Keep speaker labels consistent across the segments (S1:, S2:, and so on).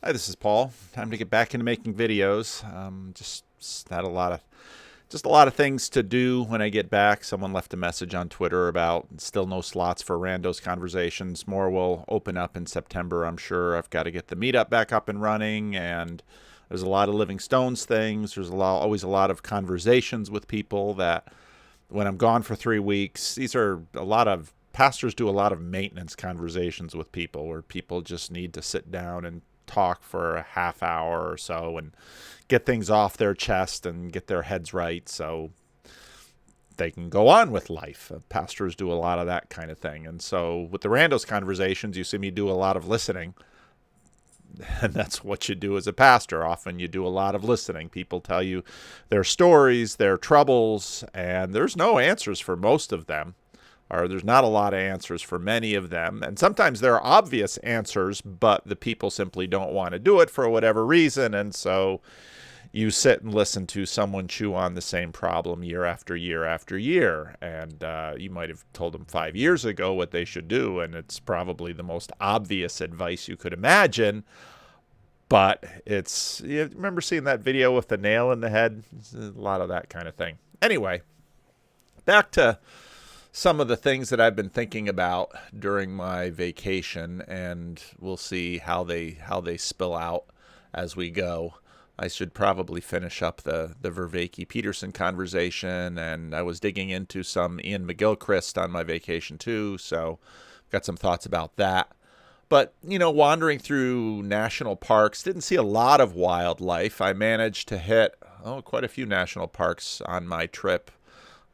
S1: Hi, this is Paul. Time to get back into making videos. Just had a lot of things to do when I get back. Someone left a message on Twitter about still no slots for Randos conversations. More will open up in September, I'm sure. I've got to get the meetup back up and running, and there's a lot of Living Stones things. There's always a lot of conversations with people that when I'm gone for 3 weeks, these are a lot of pastors do a lot of maintenance conversations with people where people just need to sit down and talk for a half hour or so and get things off their chest and get their heads right so they can go on with life. Pastors do a lot of that kind of thing. And so with the Randos conversations, you see me do a lot of listening. And that's what you do as a pastor. Often you do a lot of listening. People tell you their stories, their troubles, and there's no answers for most of them. Or there's not a lot of answers for many of them. And sometimes there are obvious answers, but the people simply don't want to do it for whatever reason. And so you sit and listen to someone chew on the same problem year after year after year. And you might have told them 5 years ago what they should do, and it's probably the most obvious advice you could imagine. But you remember seeing that video with the nail in the head? It's a lot of that kind of thing. Anyway, back to some of the things that I've been thinking about during my vacation, and we'll see how they spill out as we go. I should probably finish up the Vervaeke-Peterson conversation, and I was digging into some Ian McGilchrist on my vacation too, so got some thoughts about that. But, wandering through national parks, didn't see a lot of wildlife. I managed to hit quite a few national parks on my trip.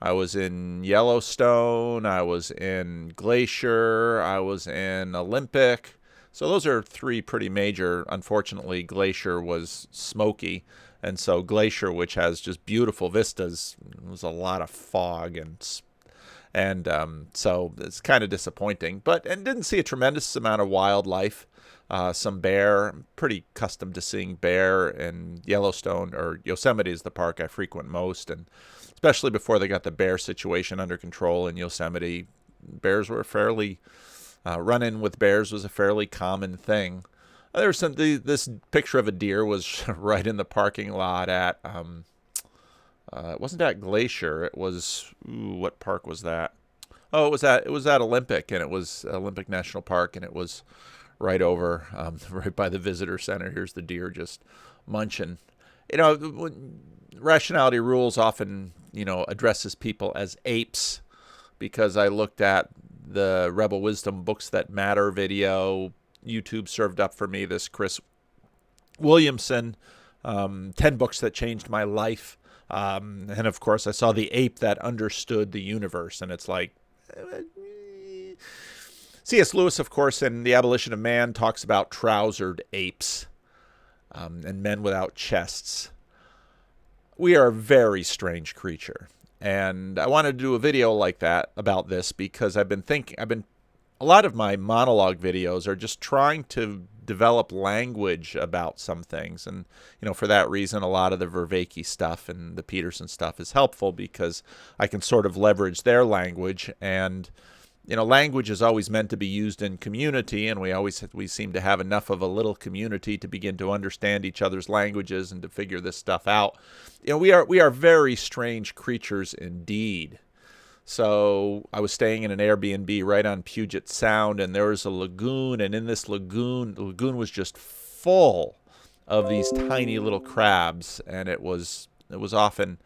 S1: I was in Yellowstone, I was in Glacier, I was in Olympic. So those are three pretty major. Unfortunately, Glacier was smoky. And so Glacier, which has just beautiful vistas, was a lot of fog. And so it's kind of disappointing. And didn't see a tremendous amount of wildlife. Some bear. I'm pretty accustomed to seeing bear in Yellowstone, or Yosemite is the park I frequent most. And especially before they got the bear situation under control in Yosemite, bears were run-in with bears was a fairly common thing. This picture of a deer was right in the parking lot at, it wasn't at Glacier, it was, what park was that? Oh, it was at Olympic, and it was Olympic National Park, and it was right over, right by the visitor center. Here's the deer just munching. Rationality Rules often, addresses people as apes, because I looked at the Rebel Wisdom Books That Matter video. YouTube served up for me this Chris Williamson, 10 Books That Changed My Life. And of course, I saw The Ape That Understood the Universe, and it's like, C.S. Lewis, of course, in The Abolition of Man, talks about trousered apes and men without chests. We are a very strange creature. And I wanted to do a video like that about this because a lot of my monologue videos are just trying to develop language about some things. And, for that reason, a lot of the Vervaeke stuff and the Peterson stuff is helpful because I can sort of leverage their language. And, language is always meant to be used in community, and we seem to have enough of a little community to begin to understand each other's languages and to figure this stuff out. We are very strange creatures indeed. So I was staying in an Airbnb right on Puget Sound, and there was a lagoon, and in this lagoon, the lagoon was just full of these tiny little crabs, and it was often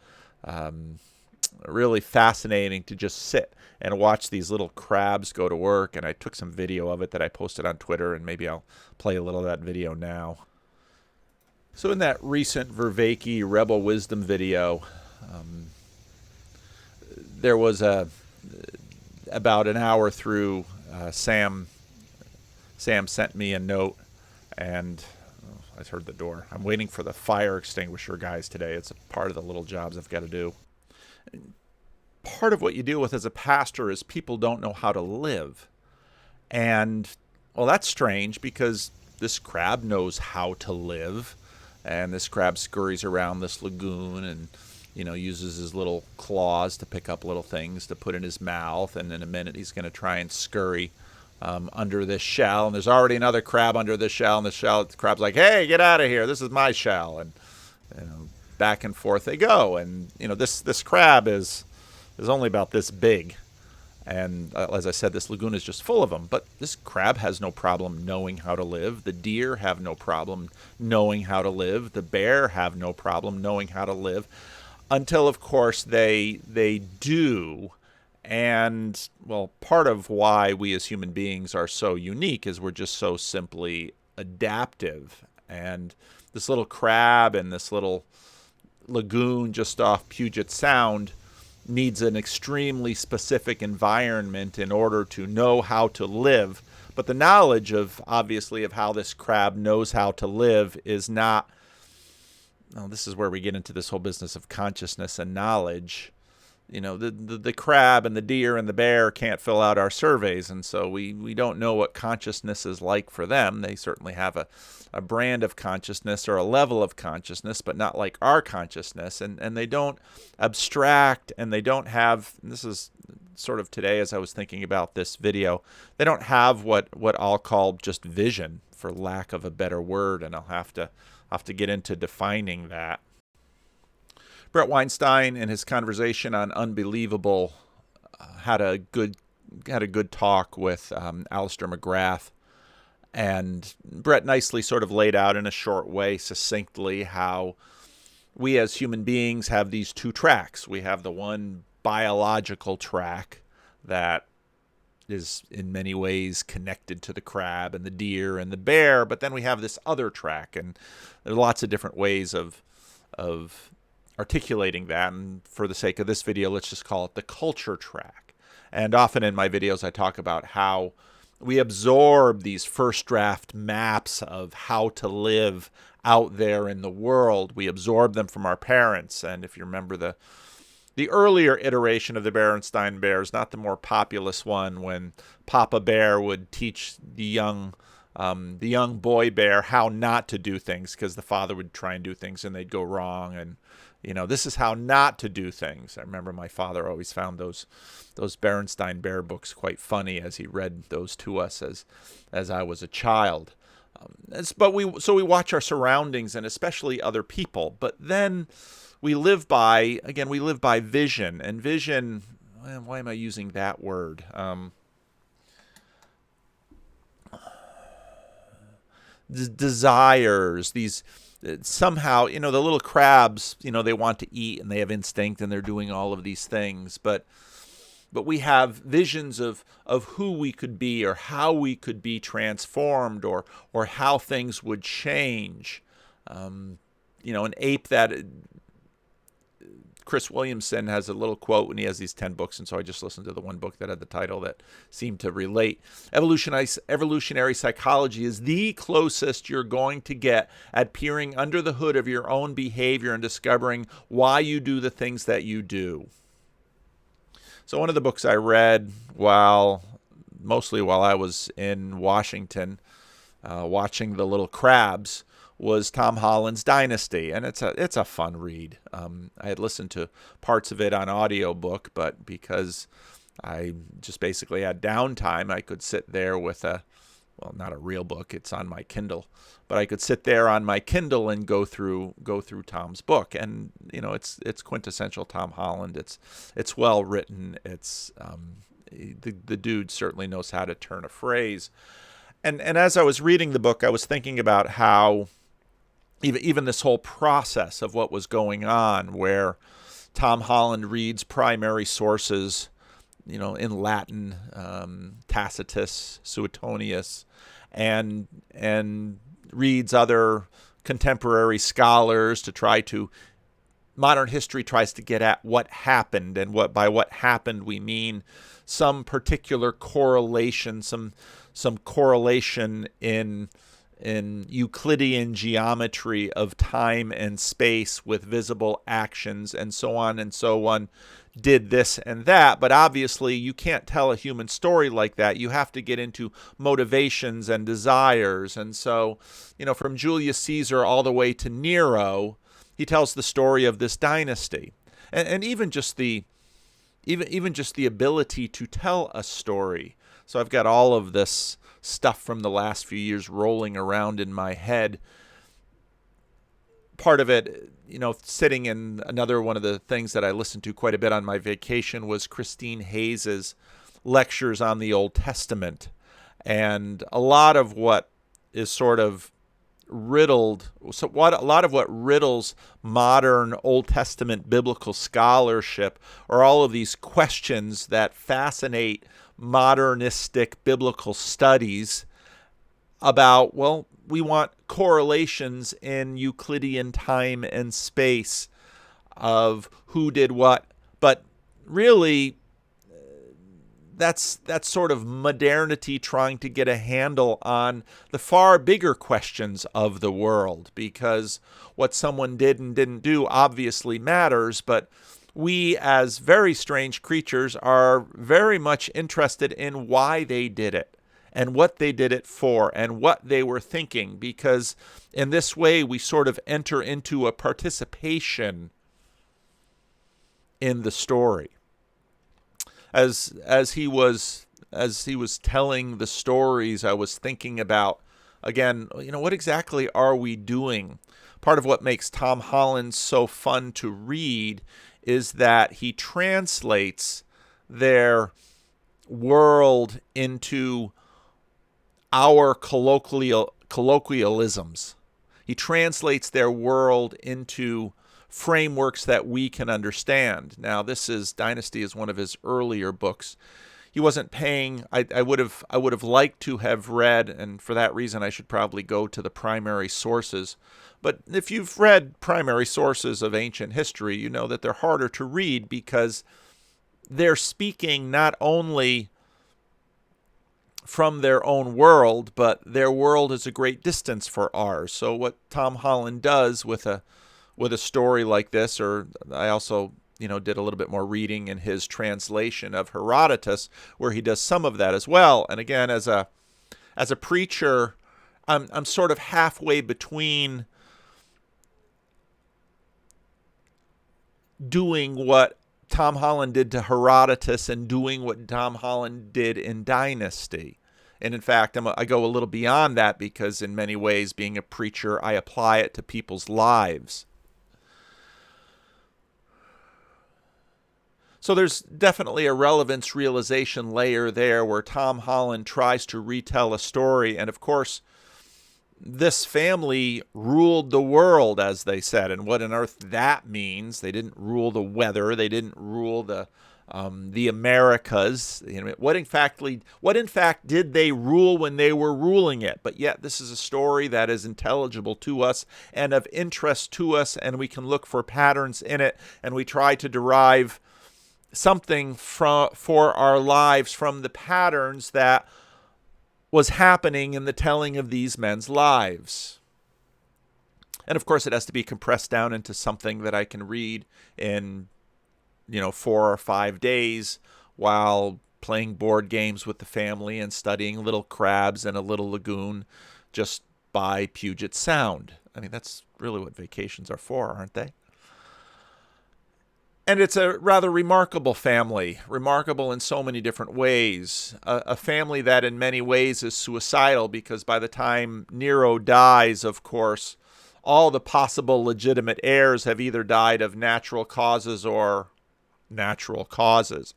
S1: really fascinating to just sit and watch these little crabs go to work. And I took some video of it that I posted on Twitter, and maybe I'll play a little of that video now. So in that recent Vervaeke Rebel Wisdom video, there was about an hour through, Sam sent me a note, and I heard the door. I'm waiting for the fire extinguisher guys today. It's a part of the little jobs I've got to do. Part of what you deal with as a pastor is people don't know how to live. And, well, that's strange because this crab knows how to live. And this crab scurries around this lagoon and, uses his little claws to pick up little things to put in his mouth. And in a minute, he's going to try and scurry under this shell, and there's already another crab under this shell, and the crab's like, hey, get out of here, this is my shell. And back and forth they go. And this crab is only about this big. And as I said, this lagoon is just full of them. But this crab has no problem knowing how to live. The deer have no problem knowing how to live. The bear have no problem knowing how to live. Until, of course, they do. And, well, part of why we as human beings are so unique is we're just so simply adaptive. And this little crab in this little lagoon just off Puget Sound needs an extremely specific environment in order to know how to live. But the knowledge of, obviously, of how this crab knows how to live is not, well, this is where we get into this whole business of consciousness and knowledge. The crab and the deer and the bear can't fill out our surveys, and so we don't know what consciousness is like for them. They certainly have a brand of consciousness or a level of consciousness, but not like our consciousness. And they don't abstract, and they don't have, and this is sort of today as I was thinking about this video, they don't have what I'll call just vision, for lack of a better word, and I'll have to get into defining that. Bret Weinstein, in his conversation on Unbelievable, had a good talk with Alistair McGrath, and Bret nicely sort of laid out in a short way, succinctly, how we as human beings have these two tracks. We have the one biological track that is in many ways connected to the crab and the deer and the bear, but then we have this other track, and there are lots of different ways of articulating that, and for the sake of this video, let's just call it the culture track. And often in my videos, I talk about how we absorb these first draft maps of how to live out there in the world. We absorb them from our parents, and if you remember the earlier iteration of the Berenstain Bears, not the more populous one, when Papa Bear would teach the young boy bear how not to do things, because the father would try and do things and they'd go wrong, and this is how not to do things. I remember my father always found those Berenstain Bear books quite funny as he read those to us as I was a child. But we watch our surroundings and especially other people. But then we live by vision. And vision, why am I using that word? Desires, these somehow, the little crabs, they want to eat and they have instinct and they're doing all of these things, but we have visions of who we could be, or how we could be transformed, or how things would change. An ape that Chris Williamson has a little quote, and he has these 10 books, and so I just listened to the one book that had the title that seemed to relate. Evolutionary psychology is the closest you're going to get at peering under the hood of your own behavior and discovering why you do the things that you do. So one of the books I read mostly while I was in Washington, watching the little crabs, was Tom Holland's Dynasty, and it's a fun read. I had listened to parts of it on audiobook, but because I just basically had downtime, I could sit there with not a real book, it's on my Kindle, but I could sit there on my Kindle and go through Tom's book, and it's quintessential Tom Holland. It's well written. It's the dude certainly knows how to turn a phrase. And as I was reading the book, I was thinking about how even this whole process of what was going on, where Tom Holland reads primary sources, in Latin, Tacitus, Suetonius, and reads other contemporary scholars to try to, modern history tries to get at what happened, and by what happened we mean some particular correlation, some correlation in Euclidean geometry of time and space with visible actions, and so on and so on, did this and that. But obviously you can't tell a human story like that. You have to get into motivations and desires. And so, from Julius Caesar all the way to Nero, he tells the story of this dynasty. And even just the ability to tell a story. So I've got all of this stuff from the last few years rolling around in my head. Part of it, sitting in another one of the things that I listened to quite a bit on my vacation was Christine Hayes's lectures on the Old Testament. And a lot of what is sort of riddled, a lot of what riddles modern Old Testament biblical scholarship are all of these questions that fascinate modernistic biblical studies about, well, we want correlations in Euclidean time and space of who did what, but really that's sort of modernity trying to get a handle on the far bigger questions of the world, because what someone did and didn't do obviously matters, but we as very strange creatures are very much interested in why they did it and what they did it for and what they were thinking, because in this way we sort of enter into a participation in the story. As he was telling the stories, I was thinking about, again, what exactly are we doing? Part of what makes Tom Holland so fun to read is that he translates their world into our colloquialisms. He translates their world into frameworks that we can understand. Now, Dynasty is one of his earlier books. He wasn't paying. I would have liked to have read, and for that reason I should probably go to the primary sources. But if you've read primary sources of ancient history, you know that they're harder to read because they're speaking not only from their own world, but their world is a great distance for ours. So what Tom Holland does with a story like this, or I also did a little bit more reading in his translation of Herodotus, where he does some of that as well. And again, as a preacher, I'm sort of halfway between doing what Tom Holland did to Herodotus and doing what Tom Holland did in Dynasty. And in fact, I go a little beyond that, because in many ways, being a preacher, I apply it to people's lives. So there's definitely a relevance realization layer there where Tom Holland tries to retell a story. And of course, this family ruled the world, as they said. And what on earth that means? They didn't rule the weather. They didn't rule the Americas. What in fact did they rule when they were ruling it? But yet this is a story that is intelligible to us and of interest to us, and we can look for patterns in it, and we try to derive something for our lives from the patterns that was happening in the telling of these men's lives. And of course, it has to be compressed down into something that I can read in 4 or 5 days while playing board games with the family and studying little crabs in a little lagoon just by Puget Sound. I mean, that's really what vacations are for, aren't they? And it's a rather remarkable family, remarkable in so many different ways. A family that in many ways is suicidal, because by the time Nero dies, of course, all the possible legitimate heirs have either died of natural causes or natural causes.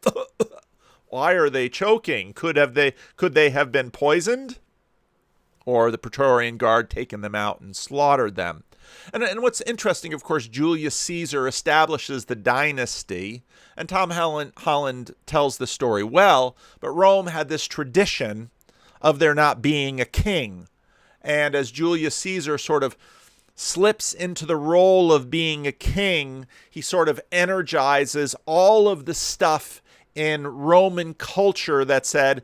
S1: Why are they choking? Could they have been poisoned? Or the Praetorian Guard taken them out and slaughtered them? And what's interesting, of course, Julius Caesar establishes the dynasty, and Tom Holland tells the story well, but Rome had this tradition of there not being a king. And as Julius Caesar sort of slips into the role of being a king, he sort of energizes all of the stuff in Roman culture that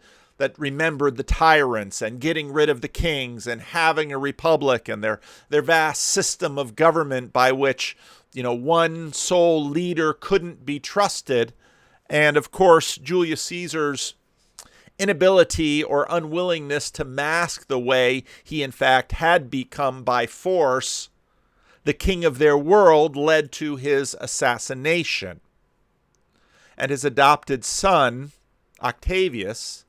S1: remembered the tyrants and getting rid of the kings and having a republic and their vast system of government by which, one sole leader couldn't be trusted. And of course, Julius Caesar's inability or unwillingness to mask the way he in fact had become by force the king of their world led to his assassination. And his adopted son, Octavius,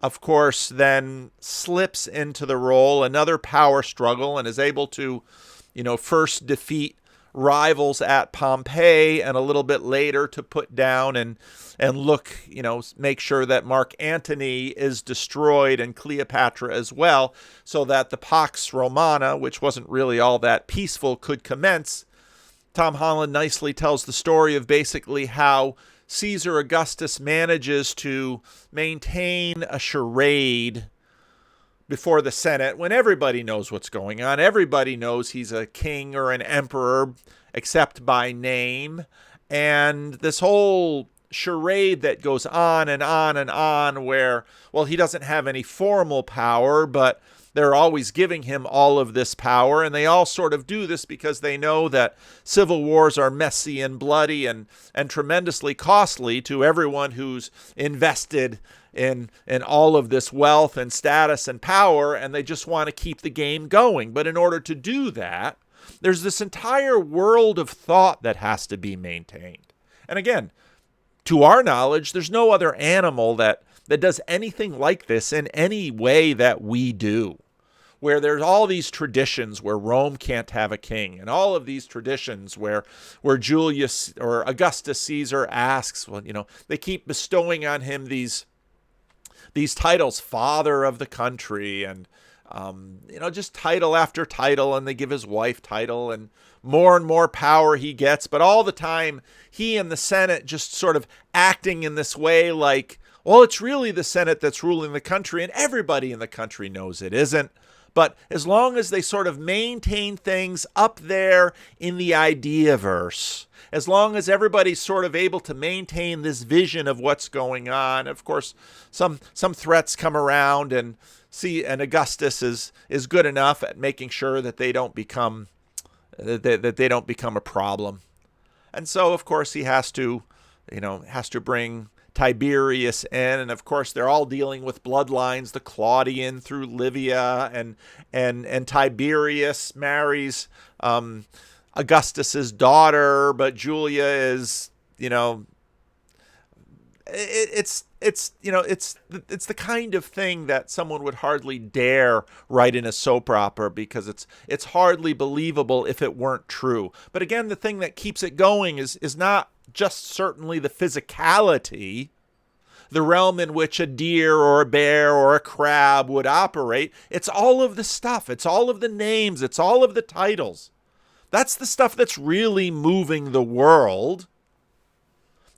S1: of course, then slips into the role, another power struggle, and is able to, first defeat rivals at Pompeii, and a little bit later to put down and look, make sure that Mark Antony is destroyed and Cleopatra as well, so that the Pax Romana, which wasn't really all that peaceful, could commence. Tom Holland nicely tells the story of basically how Caesar Augustus manages to maintain a charade before the Senate when everybody knows what's going on. Everybody knows he's a king or an emperor, except by name. And this whole charade that goes on and on and on where, well, he doesn't have any formal power, but they're always giving him all of this power, and they all sort of do this because they know that civil wars are messy and bloody and tremendously costly to everyone who's invested in all of this wealth and status and power, and they just want to keep the game going. But in order to do that, there's this entire world of thought that has to be maintained. And again, to our knowledge, there's no other animal that does anything like this in any way that we do, where there's all these traditions where Rome can't have a king, and all of these traditions where Julius or Augustus Caesar asks, well, they keep bestowing on him these titles, father of the country, and just title after title, and they give his wife title, and more power he gets, but all the time he and the Senate just sort of acting in this way like, well, it's really the Senate that's ruling the country, and everybody in the country knows it isn't. But as long as they sort of maintain things up there in the ideaverse, as long as everybody's sort of able to maintain this vision of what's going on, of course, some threats come around, and Augustus is good enough at making sure that they don't become a problem. And so, of course, he has to bring Tiberius in, and of course they're all dealing with bloodlines, the Claudian through Livia, and Tiberius marries Augustus's daughter, but Julia is, it's the kind of thing that someone would hardly dare write in a soap opera, because it's hardly believable if it weren't true. But again, the thing that keeps it going is not just certainly the physicality, the realm in which a deer or a bear or a crab would operate. It's all of the stuff. It's all of the names. It's all of the titles. That's the stuff that's really moving the world.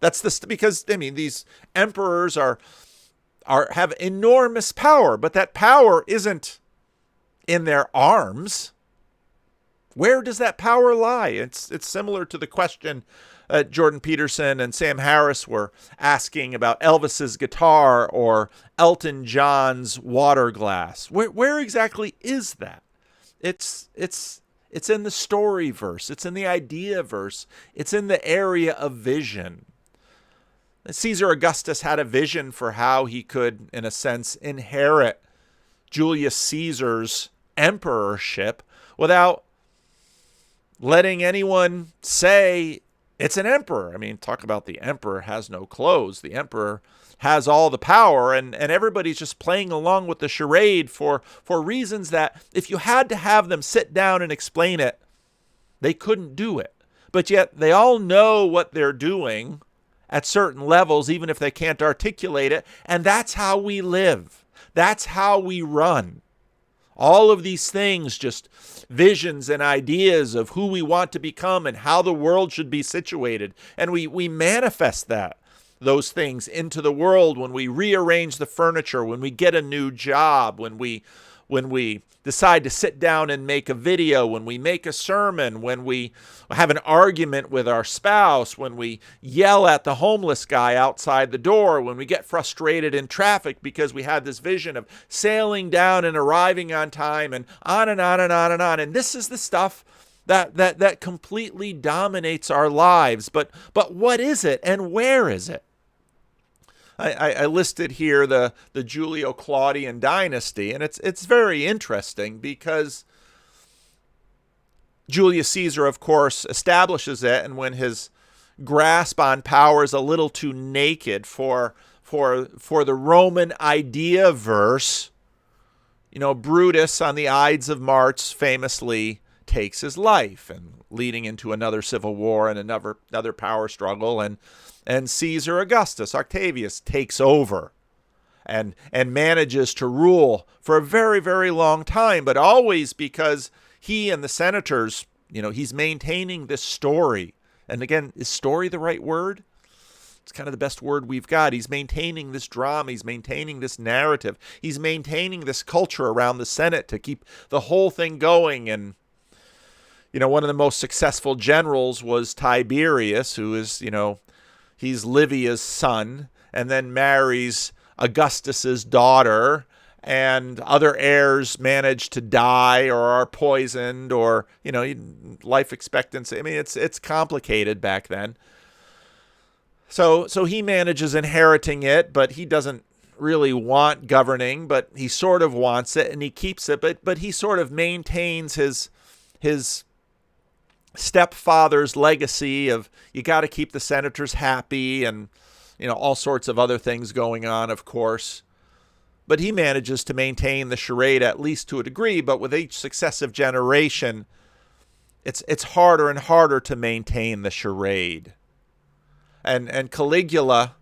S1: Because these emperors have enormous power, but that power isn't in their arms. Where does that power lie? It's similar to the question Jordan Peterson and Sam Harris were asking about Elvis's guitar or Elton John's water glass. Where exactly is that? It's in the story verse. It's in the idea verse. It's in the area of vision. Caesar Augustus had a vision for how he could, in a sense, inherit Julius Caesar's emperorship without letting anyone say it's an emperor. Talk about the emperor has no clothes. The emperor has all the power, and everybody's just playing along with the charade for reasons that if you had to have them sit down and explain it, they couldn't do it. But yet they all know what they're doing at certain levels, even if they can't articulate it. And that's how we live. That's how we run. All of these things, just visions and ideas of who we want to become and how the world should be situated. And we manifest those things into the world when we rearrange the furniture, when we get a new job, when we decide to sit down and make a video, when we make a sermon, when we have an argument with our spouse, when we yell at the homeless guy outside the door, when we get frustrated in traffic because we had this vision of sailing down and arriving on time, and on and on and on and on. And this is the stuff that completely dominates our lives. But what is it, and where is it? I listed here the Julio-Claudian dynasty, and it's very interesting because Julius Caesar, of course, establishes it, and when his grasp on power is a little too naked for for the Roman idea verse, Brutus on the Ides of March famously takes his life, and leading into another civil war and another power struggle, and Caesar Augustus Octavius takes over and manages to rule for a very, very long time, but always because he and the senators, he's maintaining this story. And again, is story the right word? It's kind of the best word we've got. He's maintaining this drama. He's maintaining this narrative. He's maintaining this culture around the Senate to keep the whole thing going. And, one of the most successful generals was Tiberius, who is, he's Livia's son, and then marries Augustus's daughter, and other heirs manage to die or are poisoned, or, life expectancy. I mean, it's complicated back then. So he manages inheriting it, but he doesn't really want governing, but he sort of wants it, and he keeps it, but he sort of maintains his stepfather's legacy of, you got to keep the senators happy, and all sorts of other things going on, of course. But he manages to maintain the charade, at least to a degree, but with each successive generation, it's harder and harder to maintain the charade. And Caligula,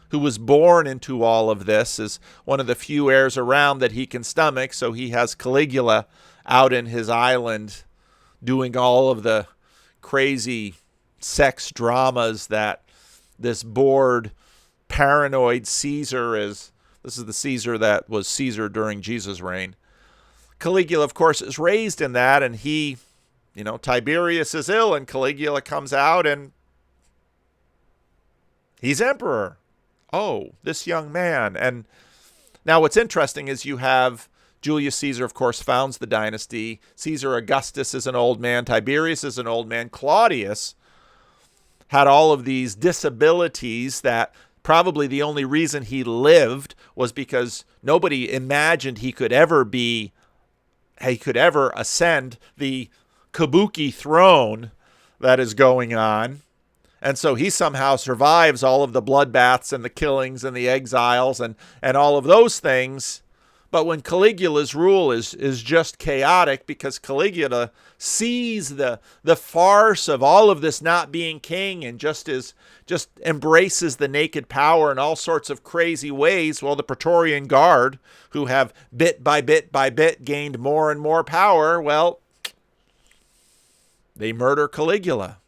S1: who was born into all of this, is one of the few heirs around that he can stomach, so he has Caligula out in his island doing all of the crazy sex dramas that this bored, paranoid Caesar is. This is the Caesar that was Caesar during Jesus' reign. Caligula, of course, is raised in that, and he, Tiberius is ill, and Caligula comes out, and he's emperor. Oh, this young man. And now what's interesting is you have Julius Caesar, of course, founds the dynasty. Caesar Augustus is an old man. Tiberius is an old man. Claudius had all of these disabilities that probably the only reason he lived was because nobody imagined he could ever ascend the kabuki throne that is going on. And so he somehow survives all of the bloodbaths and the killings and the exiles and all of those things. But when Caligula's rule is just chaotic, because Caligula sees the farce of all of this not being king and just embraces the naked power in all sorts of crazy ways, while the Praetorian Guard, who have bit by bit by bit gained more and more power, well, they murder Caligula.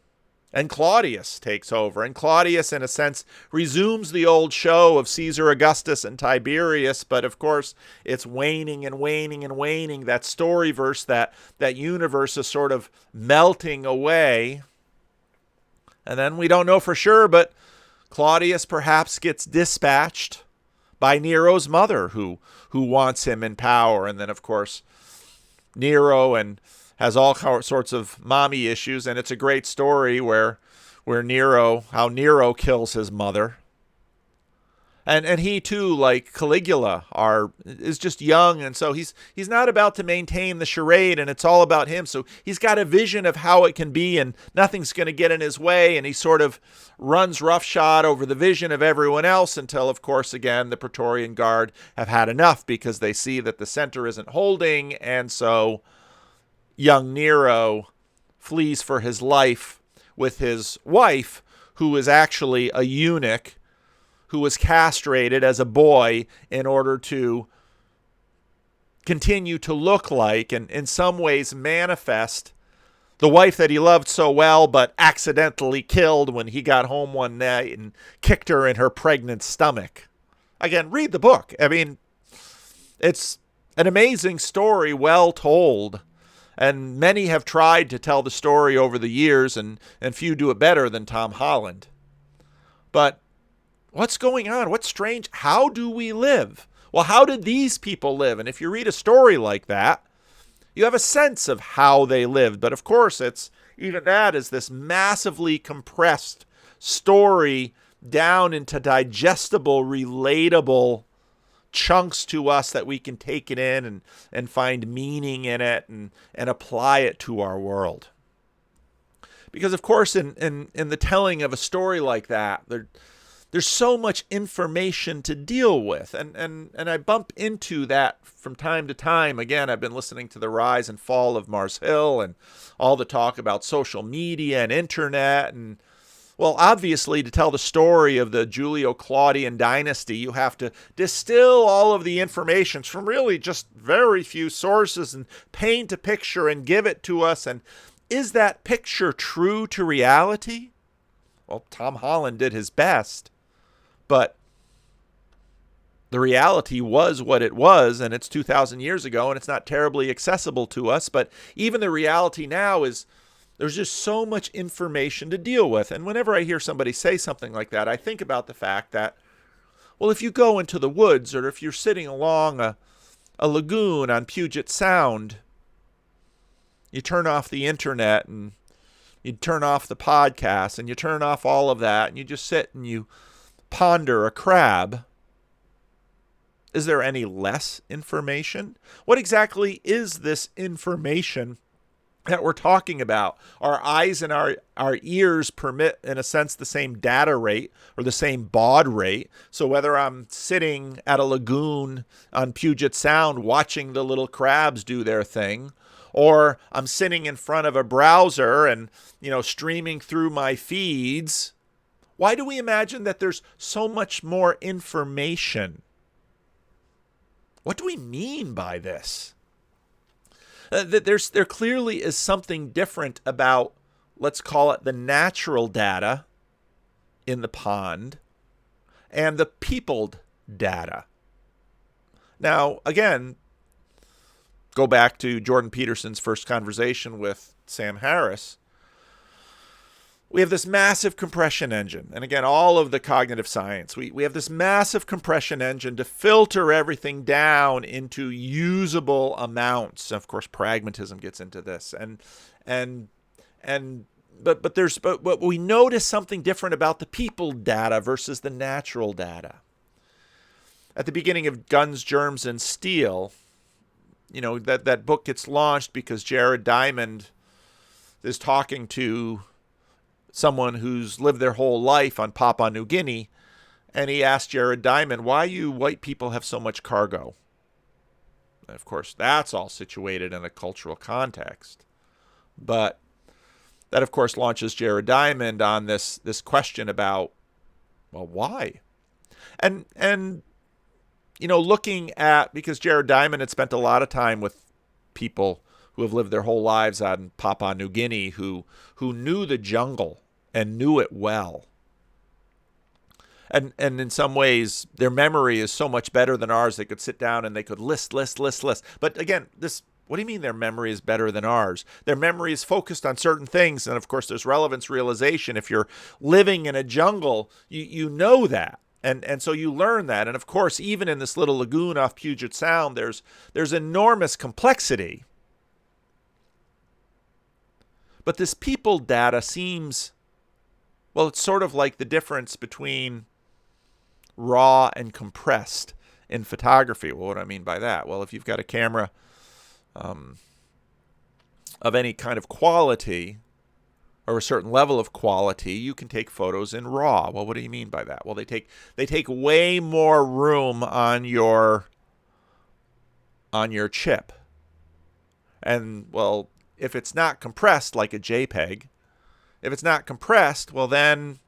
S1: And Claudius takes over. And Claudius, in a sense, resumes the old show of Caesar Augustus and Tiberius. But, of course, it's waning and waning and waning. That storyverse, that universe is sort of melting away. And then we don't know for sure, but Claudius perhaps gets dispatched by Nero's mother, who wants him in power. And then, of course, Nero has all sorts of mommy issues, and it's a great story how Nero kills his mother. And he too, like Caligula, is just young, and so he's not about to maintain the charade, and it's all about him. So he's got a vision of how it can be, and nothing's going to get in his way, and he sort of runs roughshod over the vision of everyone else until, of course, again, the Praetorian Guard have had enough because they see that the center isn't holding, and so young Nero flees for his life with his wife, who is actually a eunuch, who was castrated as a boy in order to continue to look like and in some ways manifest the wife that he loved so well, but accidentally killed when he got home one night and kicked her in her pregnant stomach. Again, read the book. I mean, it's an amazing story, well told. And many have tried to tell the story over the years, and few do it better than Tom Holland. But what's going on? What's strange? How do we live? Well, how did these people live? And if you read a story like that, you have a sense of how they lived. But of course, even that is this massively compressed story down into digestible, relatable chunks to us that we can take it in and find meaning in it and apply it to our world. Because, of course, in the telling of a story like that, there's so much information to deal with. And I bump into that from time to time. Again, I've been listening to the rise and fall of Mars Hill and all the talk about social media and internet. And, well, obviously, to tell the story of the Julio-Claudian dynasty, you have to distill all of the information from really just very few sources and paint a picture and give it to us. And is that picture true to reality? Well, Tom Holland did his best. But the reality was what it was, and it's 2,000 years ago, and it's not terribly accessible to us. But even the reality now is there's just so much information to deal with. And whenever I hear somebody say something like that, I think about the fact that, well, if you go into the woods or if you're sitting along a lagoon on Puget Sound, you turn off the internet and you turn off the podcast and you turn off all of that and you just sit and you ponder a crab. Is there any less information? What exactly is this information that we're talking about? Our eyes and our ears permit, in a sense, the same data rate or the same baud rate. So whether I'm sitting at a lagoon on Puget Sound watching the little crabs do their thing, or I'm sitting in front of a browser and, streaming through my feeds, why do we imagine that there's so much more information? What do we mean by this? There clearly is something different about, let's call it the natural data in the pond and the peopled data. Now, again, go back to Jordan Peterson's first conversation with Sam Harris. We have this massive compression engine. And again, all of the cognitive science. We have this massive compression engine to filter everything down into usable amounts. Of course, pragmatism gets into this. But we notice something different about the people data versus the natural data. At the beginning of Guns, Germs, and Steel, that book gets launched because Jared Diamond is talking to someone who's lived their whole life on Papua New Guinea, and he asked Jared Diamond, why you white people have so much cargo? And of course, that's all situated in a cultural context. But that, of course, launches Jared Diamond on this question about, well, why? And looking at, because Jared Diamond had spent a lot of time with people who have lived their whole lives on Papua New Guinea, who knew the jungle and knew it well. And in some ways, their memory is so much better than ours. They could sit down and they could list. But again, what do you mean their memory is better than ours? Their memory is focused on certain things. And of course, there's relevance realization. If you're living in a jungle, you know that. And so you learn that. And of course, even in this little lagoon off Puget Sound, there's enormous complexity. But this people data seems, well, it's sort of like the difference between raw and compressed in photography. Well, what do I mean by that? Well, if you've got a camera of any kind of quality or a certain level of quality, you can take photos in raw. Well, what do you mean by that? Well, they take way more room on your chip. And, well, if it's not compressed like a JPEG, if it's not compressed, well, then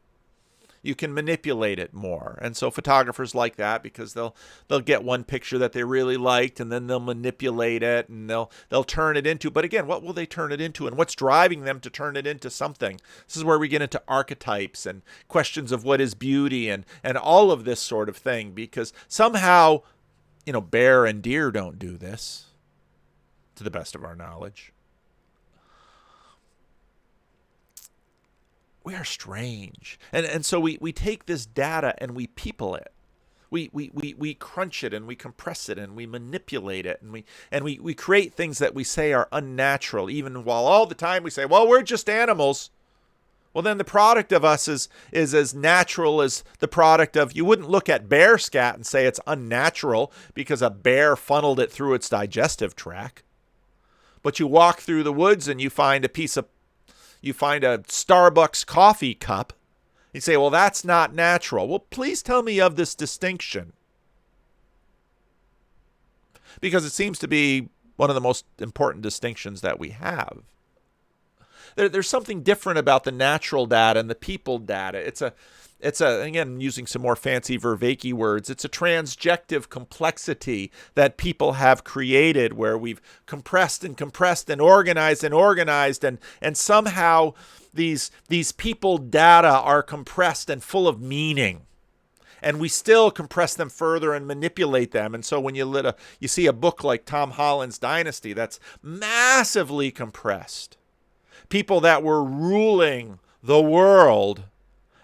S1: you can manipulate it more. And so photographers like that because they'll get one picture that they really liked and then they'll manipulate it and they'll turn it into. But again, what will they turn it into and what's driving them to turn it into something? This is where we get into archetypes and questions of what is beauty and all of this sort of thing, because somehow, bear and deer don't do this to the best of our knowledge. We are strange. And so we take this data and we people it. We crunch it and we compress it and we manipulate it and we create things that we say are unnatural, even while all the time we say, well, we're just animals. Well, then the product of us is as natural as the product of, you wouldn't look at bear scat and say it's unnatural because a bear funneled it through its digestive tract. But you walk through the woods and you find a Starbucks coffee cup You say, well, that's not natural. Well, please tell me of this distinction. Because it seems to be one of the most important distinctions that we have. There's something different about the natural data and the people data. It's a again, using some more fancy Vervaeke words, it's a transjective complexity that people have created where we've compressed and compressed and organized and somehow these people data are compressed and full of meaning. And we still compress them further and manipulate them. And so when you see a book like Tom Holland's Dynasty, that's massively compressed. People that were ruling the world,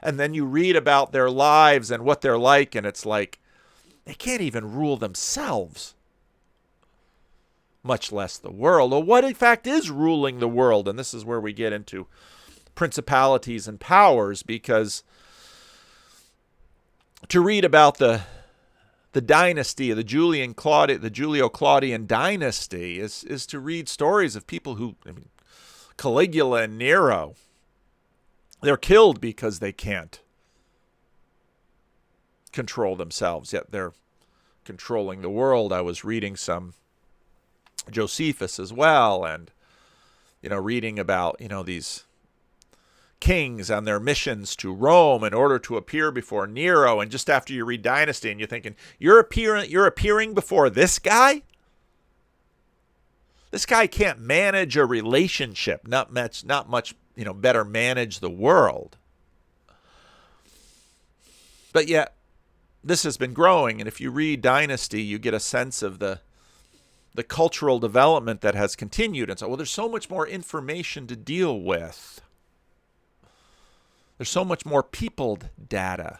S1: and then you read about their lives and what they're like, and it's like they can't even rule themselves, much less the world. Well, what in fact is ruling the world? And this is where we get into principalities and powers, because to read about the dynasty of the Julio-Claudian dynasty is to read stories of people who, Caligula and Nero, they're killed because they can't control themselves, yet they're controlling the world. I was reading some Josephus as well, and reading about these kings on their missions to Rome in order to appear before Nero. And just after you read Dynasty, and you're thinking, you're appearing before this guy? This guy can't manage a relationship, not much, better manage the world. But yet, this has been growing, and if you read Dynasty, you get a sense of the cultural development that has continued. And so, there's so much more information to deal with. There's so much more peopled data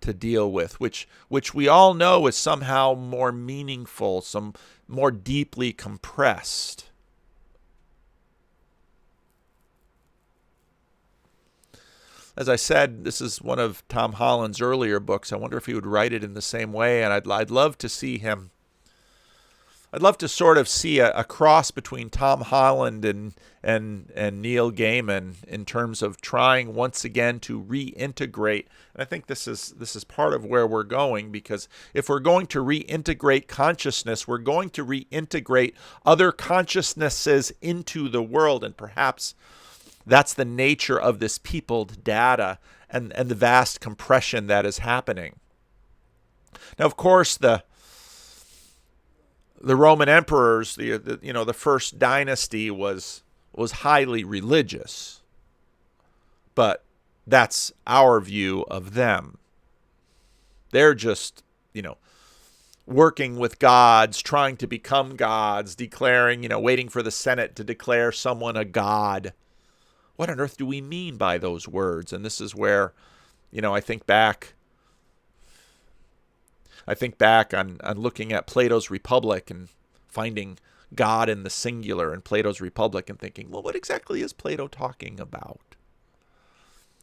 S1: to deal with, which we all know is somehow more meaningful, some more deeply compressed. As I said, this is one of Tom Holland's earlier books. I wonder if he would write it in the same way, and I'd love to see him. I'd love to sort of see a cross between Tom Holland and Neil Gaiman in terms of trying once again to reintegrate. And I think this is part of where we're going, because if we're going to reintegrate consciousness, we're going to reintegrate other consciousnesses into the world, and perhaps that's the nature of this peopled data and the vast compression that is happening. Now, of course, the Roman emperors, the first dynasty was highly religious, but that's our view of them. They're just, working with gods, trying to become gods, declaring, waiting for the Senate to declare someone a god. What on earth do we mean by those words? And this is where, I think back on looking at Plato's Republic and finding God in the singular in Plato's Republic and thinking, well, what exactly is Plato talking about?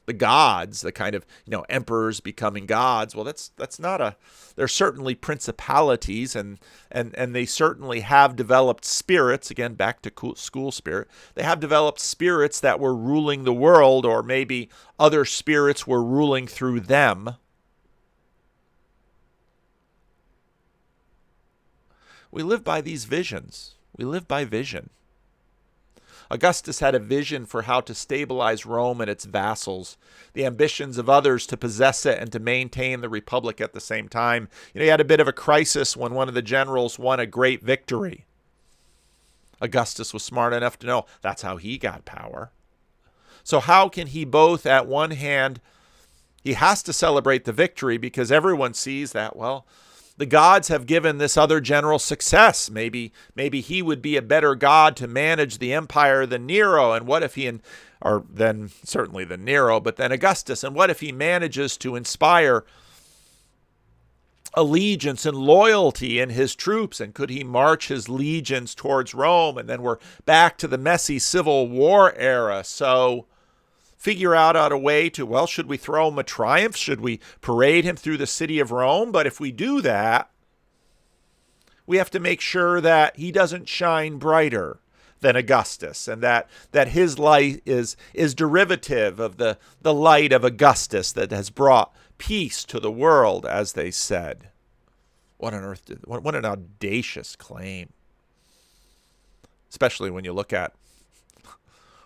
S1: The gods, the kind of, emperors becoming gods. Well, that's not they're certainly principalities, and they certainly have developed spirits, again, back to school spirit. They have developed spirits that were ruling the world, or maybe other spirits were ruling through them. We live by these visions. We live by vision. Augustus had a vision for how to stabilize Rome and its vassals, the ambitions of others to possess it and to maintain the republic at the same time. He had a bit of a crisis when one of the generals won a great victory. Augustus was smart enough to know that's how he got power. So how can he both, at one hand, he has to celebrate the victory because everyone sees that, well, the gods have given this other general success. Maybe he would be a better god to manage the empire than Nero. And what if then certainly than Nero, but then Augustus. And what if he manages to inspire allegiance and loyalty in his troops? And could he march his legions towards Rome? And then we're back to the messy Civil War era. So figure out a way to, well, should we throw him a triumph? Should we parade him through the city of Rome? But if we do that, we have to make sure that he doesn't shine brighter, than Augustus, and that his light is derivative of the light of Augustus that has brought peace to the world, as they said. What on earth? What an audacious claim, especially when you look at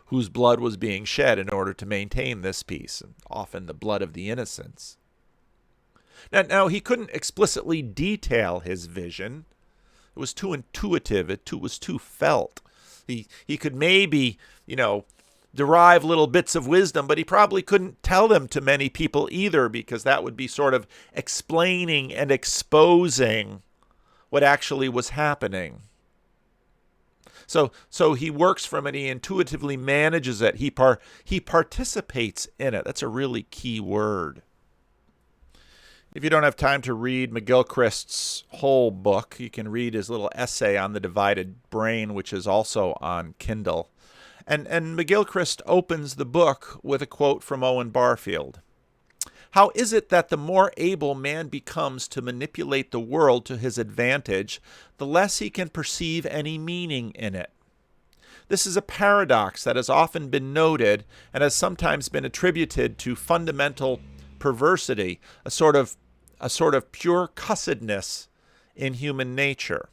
S1: whose blood was being shed in order to maintain this peace, and often the blood of the innocents. Now he couldn't explicitly detail his vision. It was too intuitive. It was too felt. He could maybe, derive little bits of wisdom, but he probably couldn't tell them to many people either, because that would be sort of explaining and exposing what actually was happening. So he works from it. He intuitively manages it. He participates in it. That's a really key word. If you don't have time to read McGilchrist's whole book, you can read his little essay on the divided brain, which is also on Kindle. And McGilchrist opens the book with a quote from Owen Barfield. How is it that the more able man becomes to manipulate the world to his advantage, the less he can perceive any meaning in it? This is a paradox that has often been noted and has sometimes been attributed to fundamental perversity, a sort of pure cussedness in human nature.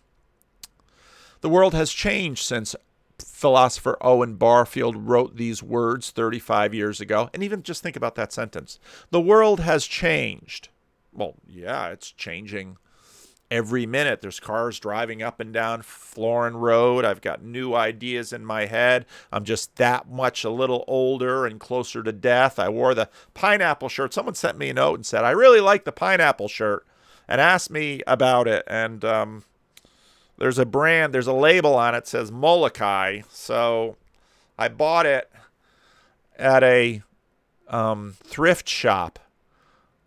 S1: The world has changed since philosopher Owen Barfield wrote these words 35 years ago. And even just think about that sentence. The world has changed. Well, yeah, it's changing every minute. There's cars driving up and down Florin Road. I've got new ideas in my head. I'm just that much a little older and closer to death. I wore the pineapple shirt. Someone sent me a note and said, I really like the pineapple shirt, and asked me about it. And there's a label on it that says Molokai. So I bought it at a thrift shop.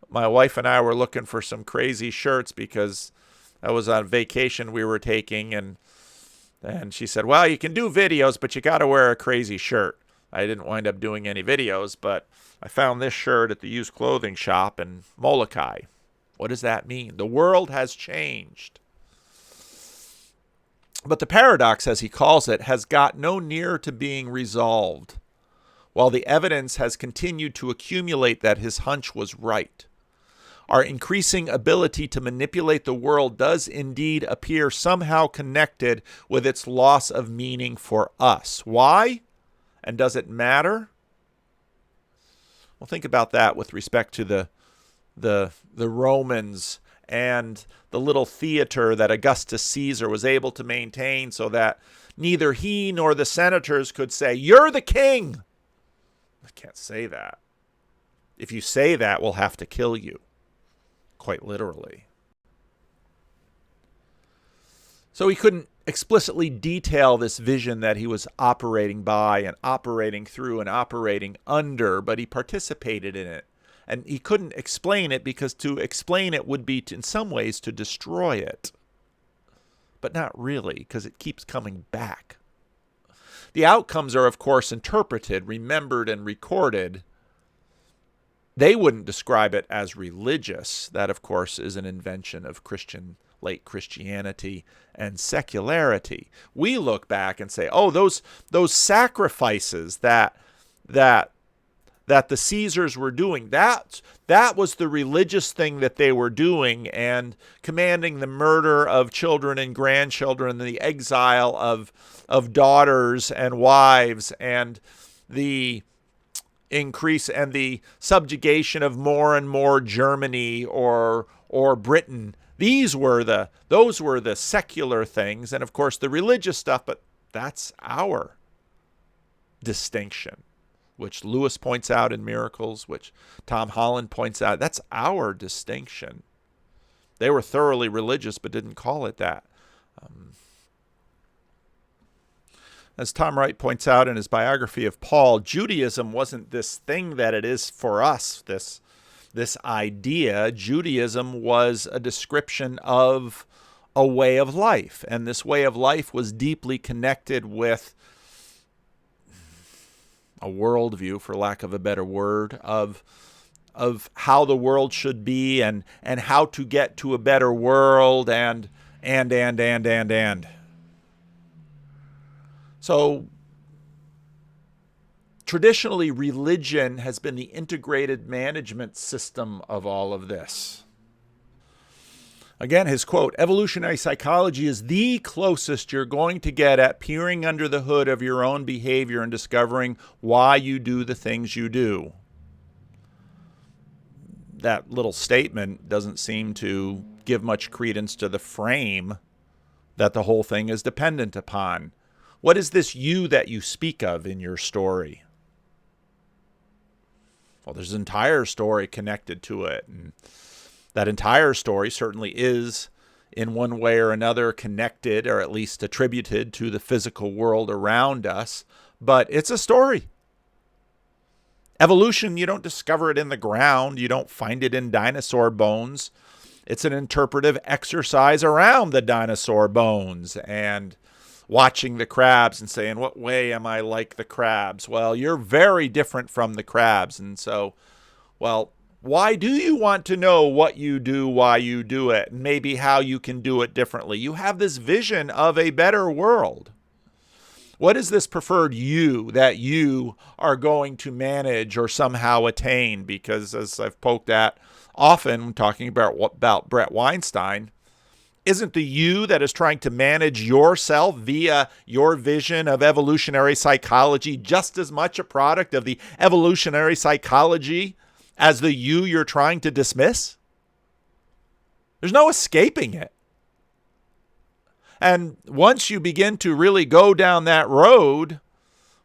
S1: My wife and I were looking for some crazy shirts because I was on vacation we were taking, and she said, well, you can do videos, but you got to wear a crazy shirt. I didn't wind up doing any videos, but I found this shirt at the used clothing shop in Molokai. What does that mean? The world has changed. But the paradox, as he calls it, has got no nearer to being resolved, while the evidence has continued to accumulate that his hunch was right. Our increasing ability to manipulate the world does indeed appear somehow connected with its loss of meaning for us. Why? And does it matter? Well, think about that with respect to the Romans and the little theater that Augustus Caesar was able to maintain so that neither he nor the senators could say, you're the king. I can't say that. If you say that, we'll have to kill you. Quite literally. So he couldn't explicitly detail this vision that he was operating by and operating through and operating under, but he participated in it. And he couldn't explain it because to explain it would be, in some ways, to destroy it. But not really, because it keeps coming back. The outcomes are, of course, interpreted, remembered, and recorded. They wouldn't describe it as religious. That, of course, is an invention of late Christianity and secularity. We look back and say, oh, those sacrifices that the Caesars were doing, that was the religious thing that they were doing, and commanding the murder of children and grandchildren, and the exile of daughters and wives, and the increase and the subjugation of more and more Germany or Britain. Those were the secular things, and of course the religious stuff, but that's our distinction, which Lewis points out in Miracles, which Tom Holland points out. That's our distinction. They were thoroughly religious but didn't call it that. As Tom Wright points out in his biography of Paul, Judaism wasn't this thing that it is for us, this idea. Judaism was a description of a way of life, and this way of life was deeply connected with a worldview, for lack of a better word, of how the world should be and how to get to a better world and. So traditionally, religion has been the integrated management system of all of this. Again, his quote, "Evolutionary psychology is the closest you're going to get at peering under the hood of your own behavior and discovering why you do the things you do." That little statement doesn't seem to give much credence to the frame that the whole thing is dependent upon. What is this you that you speak of in your story? Well, there's an entire story connected to it, and that entire story certainly is, in one way or another, connected or at least attributed to the physical world around us, but it's a story. Evolution, you don't discover it in the ground. You don't find it in dinosaur bones. It's an interpretive exercise around the dinosaur bones and watching the crabs and saying, what way am I like the crabs? Well, you're very different from the crabs. And so, well, why do you want to know what you do, why you do it, and maybe how you can do it differently? You have this vision of a better world. What is this preferred you that you are going to manage or somehow attain? Because as I've poked at often when talking about Brett Weinstein, isn't the you that is trying to manage yourself via your vision of evolutionary psychology just as much a product of the evolutionary psychology as the you're trying to dismiss? There's no escaping it. And once you begin to really go down that road,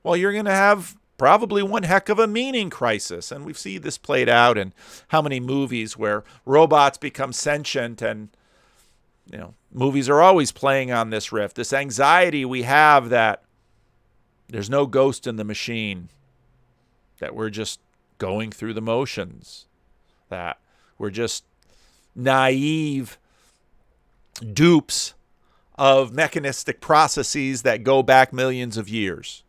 S1: well, you're going to have probably one heck of a meaning crisis. And we've seen this played out in how many movies where robots become sentient, and movies are always playing on this riff, this anxiety we have that there's no ghost in the machine, that we're just going through the motions, that we're just naive dupes of mechanistic processes that go back millions of years.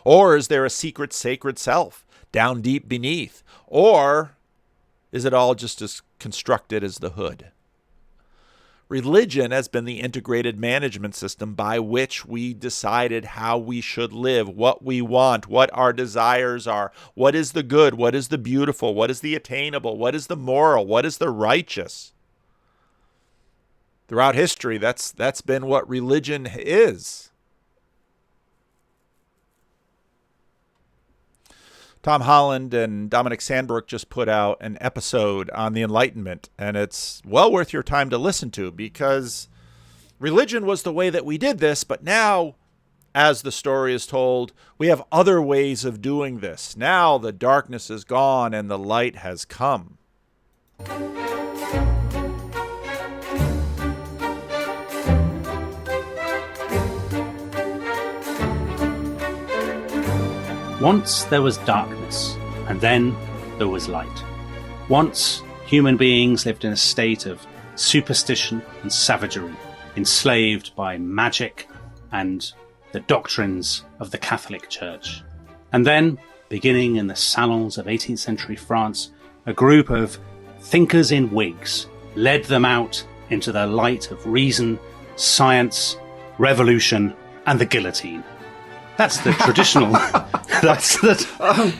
S1: Or is there a secret sacred self down deep beneath? Or is it all just as constructed as the hood? Religion has been the integrated management system by which we decided how we should live, what we want, what our desires are, what is the good, what is the beautiful, what is the attainable, what is the moral, what is the righteous. Throughout history, that's been what religion is. Tom Holland and Dominic Sandbrook just put out an episode on the Enlightenment, and it's well worth your time to listen to, because religion was the way that we did this, but now, as the story is told, we have other ways of doing this. Now the darkness is gone and the light has come.
S2: Once there was darkness, and then there was light. Once human beings lived in a state of superstition and savagery, enslaved by magic and the doctrines of the Catholic Church. And then, beginning in the salons of 18th century France, a group of thinkers in wigs led them out into the light of reason, science, revolution, and the guillotine. That's the traditional.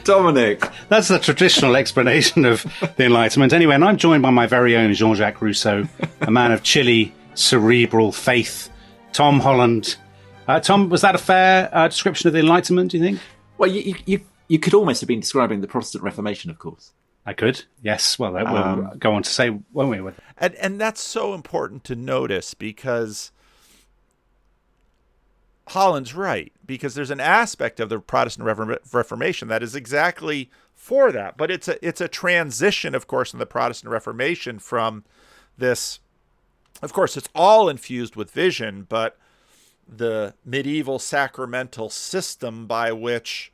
S3: Dominic.
S2: That's the traditional explanation of the Enlightenment. Anyway, and I'm joined by my very own Jean-Jacques Rousseau, a man of chilly, cerebral faith, Tom Holland. Tom, was that a fair description of the Enlightenment, do you think?
S3: Well, you could almost have been describing the Protestant Reformation, of course.
S2: I could, yes. Well, we'll go on to say, won't we?
S1: And that's so important to notice, because Holland's right, because there's an aspect of the Protestant Reformation that is exactly for that. But it's a transition, of course, in the Protestant Reformation from this. Of course, it's all infused with vision, but the medieval sacramental system by which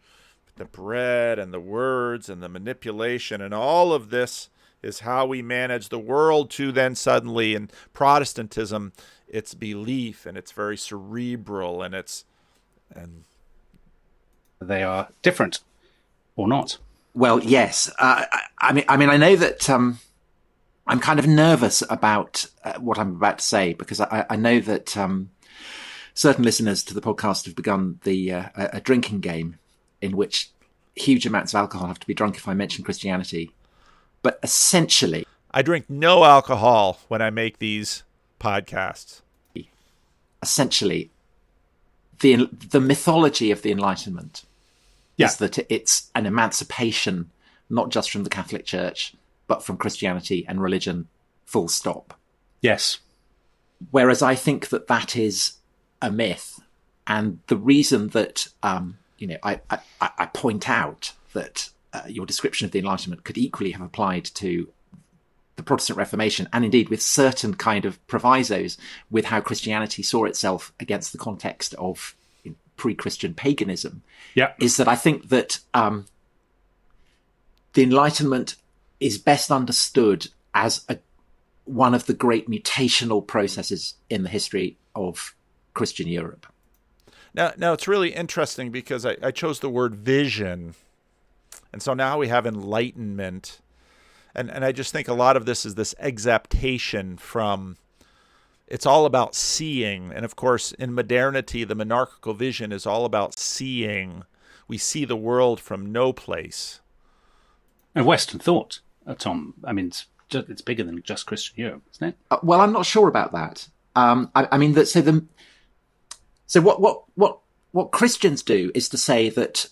S1: the bread and the words and the manipulation and all of this is how we manage the world, to then suddenly in Protestantism, it's belief, and it's very cerebral, and
S2: they are different, or not.
S3: Well, yes. I mean, I know that I'm kind of nervous about what I'm about to say, because I know that certain listeners to the podcast have begun a drinking game in which huge amounts of alcohol have to be drunk if I mention Christianity. But essentially,
S1: I drink no alcohol when I make these podcasts.
S3: Essentially, the mythology of the Enlightenment is that it's an emancipation, not just from the Catholic Church, but from Christianity and religion, full stop.
S2: Yes.
S3: Whereas I think that is a myth. And the reason that, I point out that your description of the Enlightenment could equally have applied to the Protestant Reformation, and indeed with certain kind of provisos with how Christianity saw itself against the context of pre-Christian paganism, is that I think that the Enlightenment is best understood as one of the great mutational processes in the history of Christian Europe.
S1: Now it's really interesting because I chose the word vision, and so now we have enlightenment. And I just think a lot of this is this exaptation from, it's all about seeing. And of course, in modernity, the monarchical vision is all about seeing. We see the world from no place.
S2: And Western thought, Tom, I mean, it's bigger than just Christian Europe, isn't it?
S3: Well, I'm not sure about that. So what Christians do is to say that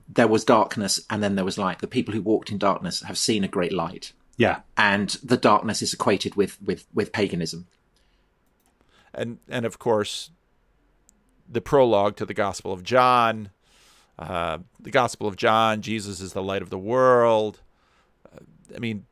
S3: there was darkness and then there was light. The people who walked in darkness have seen a great light.
S2: Yeah.
S3: And the darkness is equated with paganism.
S1: And of course, the prologue to the Gospel of John, Jesus is the light of the world. I mean,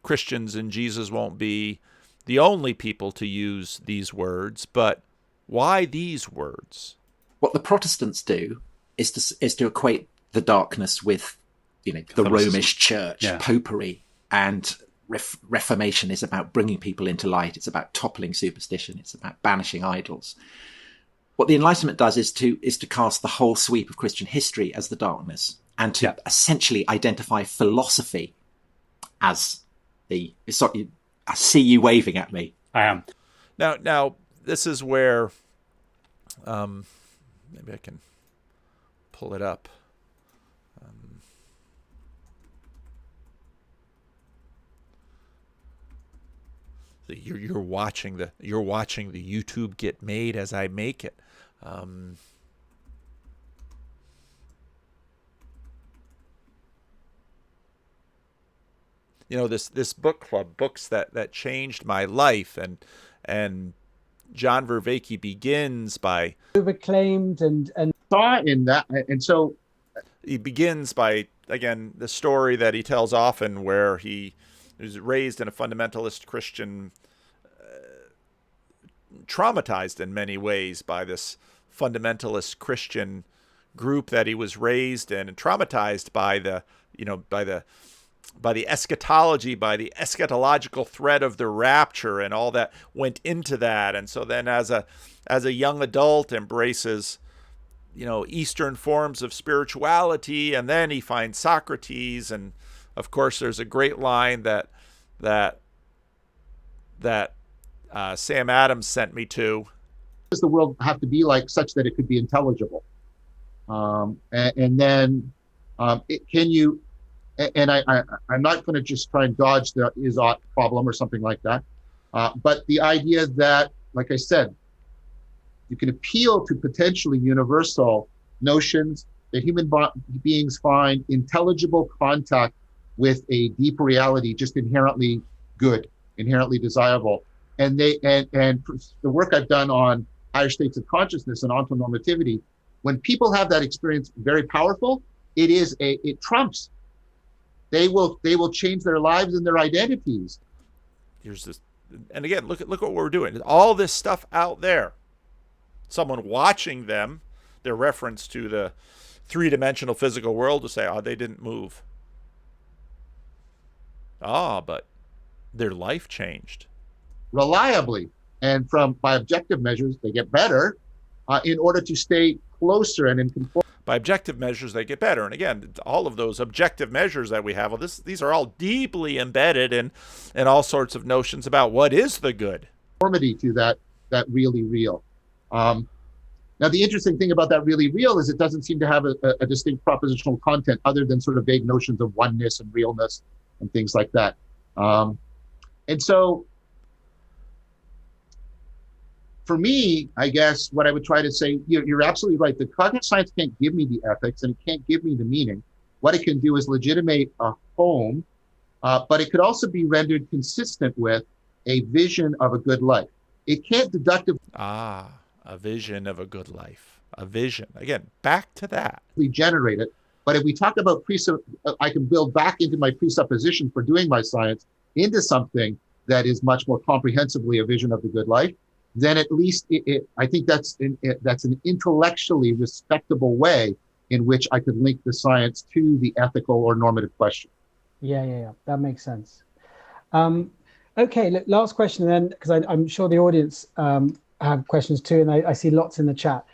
S1: Christians and Jesus won't be the only people to use these words, but why these words?
S3: What the Protestants do is to equate the darkness with, the Romish Church, popery, and Reformation is about bringing people into light. It's about toppling superstition. It's about banishing idols. What the Enlightenment does is to cast the whole sweep of Christian history as the darkness, and to essentially identify philosophy as the. Sorry, I see you waving at me.
S2: I am.
S1: Now this is where. Maybe I can pull it up. So you're watching the YouTube get made as I make it. This book club, books that changed my life, and John Vervaeke begins by
S4: overclaimed and
S5: thought in that, and so
S1: he begins by, again, the story that he tells often where he was raised in a fundamentalist Christian, traumatized in many ways by this fundamentalist Christian group that he was raised in, and traumatized by the eschatology, by the eschatological threat of the rapture, and all that went into that. And so then as a young adult embraces, Eastern forms of spirituality, and then he finds Socrates. And of course, there's a great line that Sam Adams sent me to.
S5: Does the world have to be like such that it could be intelligible? And then can you? And I'm not going to just try and dodge the is-ought problem or something like that. But the idea that, like I said, you can appeal to potentially universal notions that human beings find intelligible contact with a deeper reality, just inherently good, inherently desirable. And the work I've done on higher states of consciousness and ontonormativity, when people have that experience very powerful, it trumps. They will change their lives and their identities.
S1: Here's this, and again, look what we're doing. All this stuff out there. Someone watching them, their reference to the three-dimensional physical world, to say, "Oh, they didn't move." But their life changed
S5: Reliably, and by objective measures, they get better in order to stay closer and in conformity.
S1: By objective measures, they get better. And again, all of those objective measures that we have, these are all deeply embedded in all sorts of notions about what is the good.
S5: Conformity to that really real. Now, the interesting thing about that really real is it doesn't seem to have a distinct propositional content other than sort of vague notions of oneness and realness and things like that. And so for me, I guess what I would try to say, you're absolutely right. The cognitive science can't give me the ethics and it can't give me the meaning. What it can do is legitimate a home, but it could also be rendered consistent with a vision of a good life. It can't deductively
S1: a vision of a good life. A vision. Again, back to that.
S5: Generate it. But if we talk about I can build back into my presupposition for doing my science into something that is much more comprehensively a vision of the good life, then at least I think that's an intellectually respectable way in which I could link the science to the ethical or normative question.
S4: Yeah. That makes sense. Okay, look, last question then, because I'm sure the audience have questions too, and I see lots in the chat.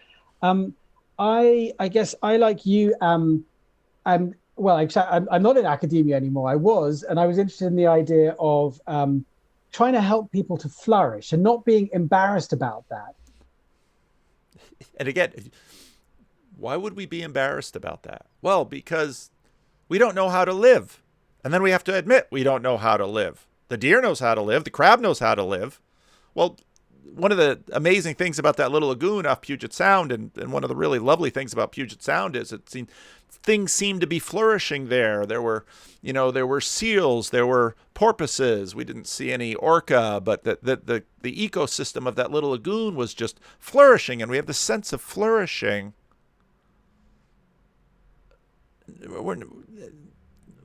S4: I guess I, like you, I'm not in academia anymore. I was interested in the idea of trying to help people to flourish and not being embarrassed about that.
S1: And again, why would we be embarrassed about that? Well, because we don't know how to live. And then we have to admit we don't know how to live. The deer knows how to live. The crab knows how to live. Well, one of the amazing things about that little lagoon off Puget Sound, and one of the really lovely things about Puget Sound is things seem to be flourishing there. There were seals, there were porpoises. We didn't see any orca, but the ecosystem of that little lagoon was just flourishing, and we have the sense of flourishing.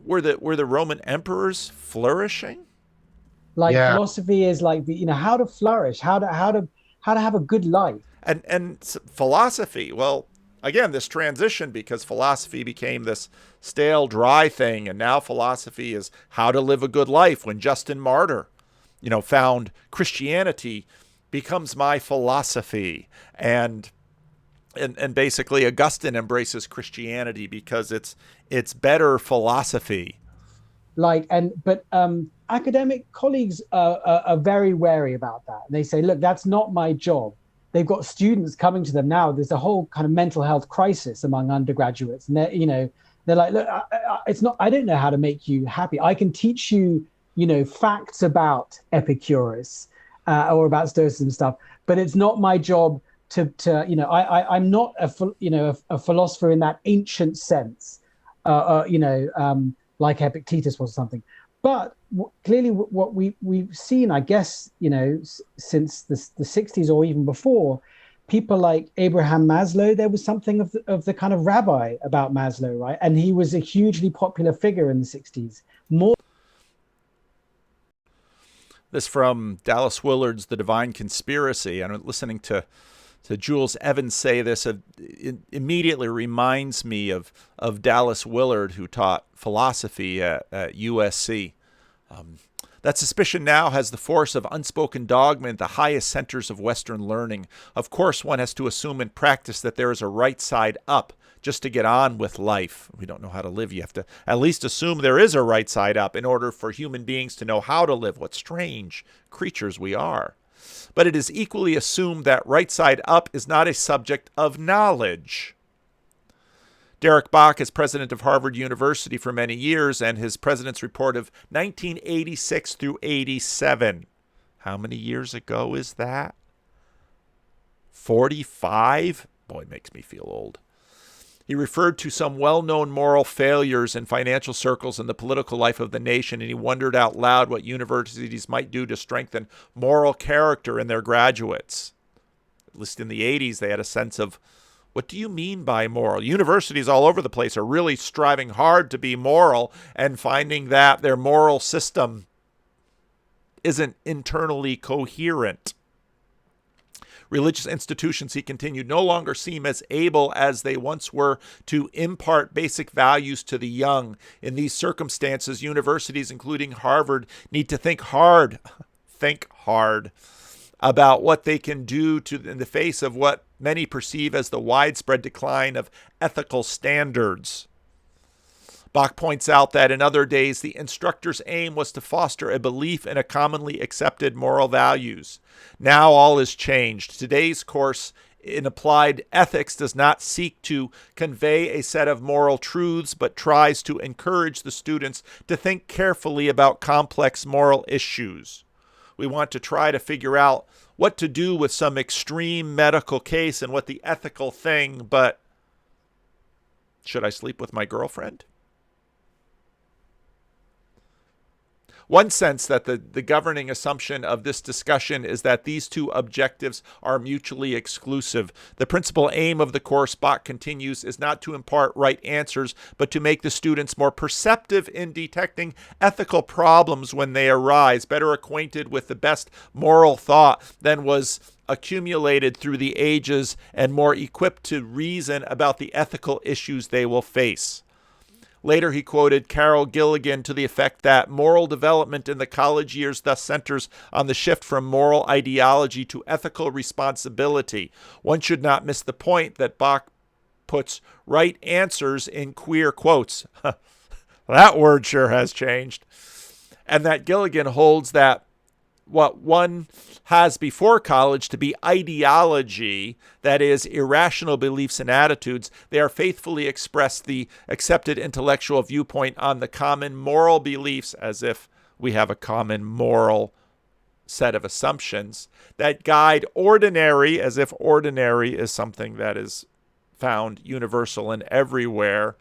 S1: Were the Roman emperors flourishing?
S4: Philosophy is like how to flourish, how to have a good life.
S1: And philosophy, well, again, this transition, because philosophy became this stale, dry thing, and now philosophy is how to live a good life. When Justin Martyr, found Christianity becomes my philosophy, and basically Augustine embraces Christianity because it's better philosophy.
S4: Academic colleagues are very wary about that. They say, look, that's not my job. They've got students coming to them now. There's a whole kind of mental health crisis among undergraduates. And they're like, look, it's not, I don't know how to make you happy. I can teach you, facts about Epicurus or about Stoicism stuff, but it's not my job I'm not a philosopher in that ancient sense, like Epictetus was or something. But clearly what we've seen, I guess, since the 60s or even before, people like Abraham Maslow, there was something of the kind of rabbi about Maslow, right? And he was a hugely popular figure in the 60s.
S1: This from Dallas Willard's The Divine Conspiracy. I'm listening to Jules Evans say this. It immediately reminds me of Dallas Willard, who taught philosophy at USC. That suspicion now has the force of unspoken dogma in the highest centers of Western learning. Of course, one has to assume in practice that there is a right side up just to get on with life. We don't know how to live. You have to at least assume there is a right side up in order for human beings to know how to live. What strange creatures we are. But it is equally assumed that right side up is not a subject of knowledge. Derek Bach is president of Harvard University for many years, and his president's report of 1986 through 87. How many years ago is that? 45? Boy, it makes me feel old. He referred to some well-known moral failures in financial circles and the political life of the nation, and he wondered out loud what universities might do to strengthen moral character in their graduates. At least in the 80s, they had a sense of, what do you mean by moral? Universities all over the place are really striving hard to be moral and finding that their moral system isn't internally coherent. Religious institutions, he continued, no longer seem as able as they once were to impart basic values to the young. In these circumstances, universities, including Harvard, need to think hard about what they can do in the face of what many perceive as the widespread decline of ethical standards. Bach points out that in other days, the instructor's aim was to foster a belief in a commonly accepted moral values. Now all is changed. Today's course in applied ethics does not seek to convey a set of moral truths, but tries to encourage the students to think carefully about complex moral issues. We want to try to figure out what to do with some extreme medical case and what the ethical thing, but should I sleep with my girlfriend? One sense that the governing assumption of this discussion is that these two objectives are mutually exclusive. The principal aim of the course, Bach continues, is not to impart right answers, but to make the students more perceptive in detecting ethical problems when they arise, better acquainted with the best moral thought than was accumulated through the ages, and more equipped to reason about the ethical issues they will face. Later, he quoted Carol Gilligan to the effect that moral development in the college years thus centers on the shift from moral ideology to ethical responsibility. One should not miss the point that Bach puts right answers in queer quotes. That word sure has changed. And that Gilligan holds that what one has before college to be ideology, that is, irrational beliefs and attitudes, they are faithfully express the accepted intellectual viewpoint on the common moral beliefs, as if we have a common moral set of assumptions that guide ordinary, as if ordinary is something that is found universal and everywhere,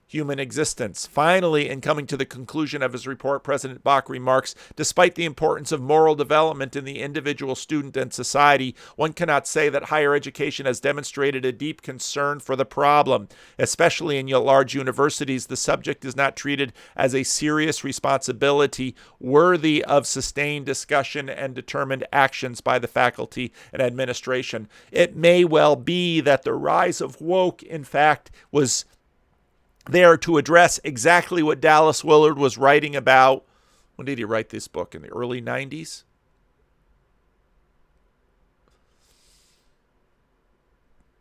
S1: human existence. Finally, in coming to the conclusion of his report, President Bach remarks, despite the importance of moral development in the individual student and society, one cannot say that higher education has demonstrated a deep concern for the problem. Especially in large universities, the subject is not treated as a serious responsibility worthy of sustained discussion and determined actions by the faculty and administration. It may well be that the rise of woke, in fact, was there to address exactly what Dallas Willard was writing about. When did he write this book? In the early 90s?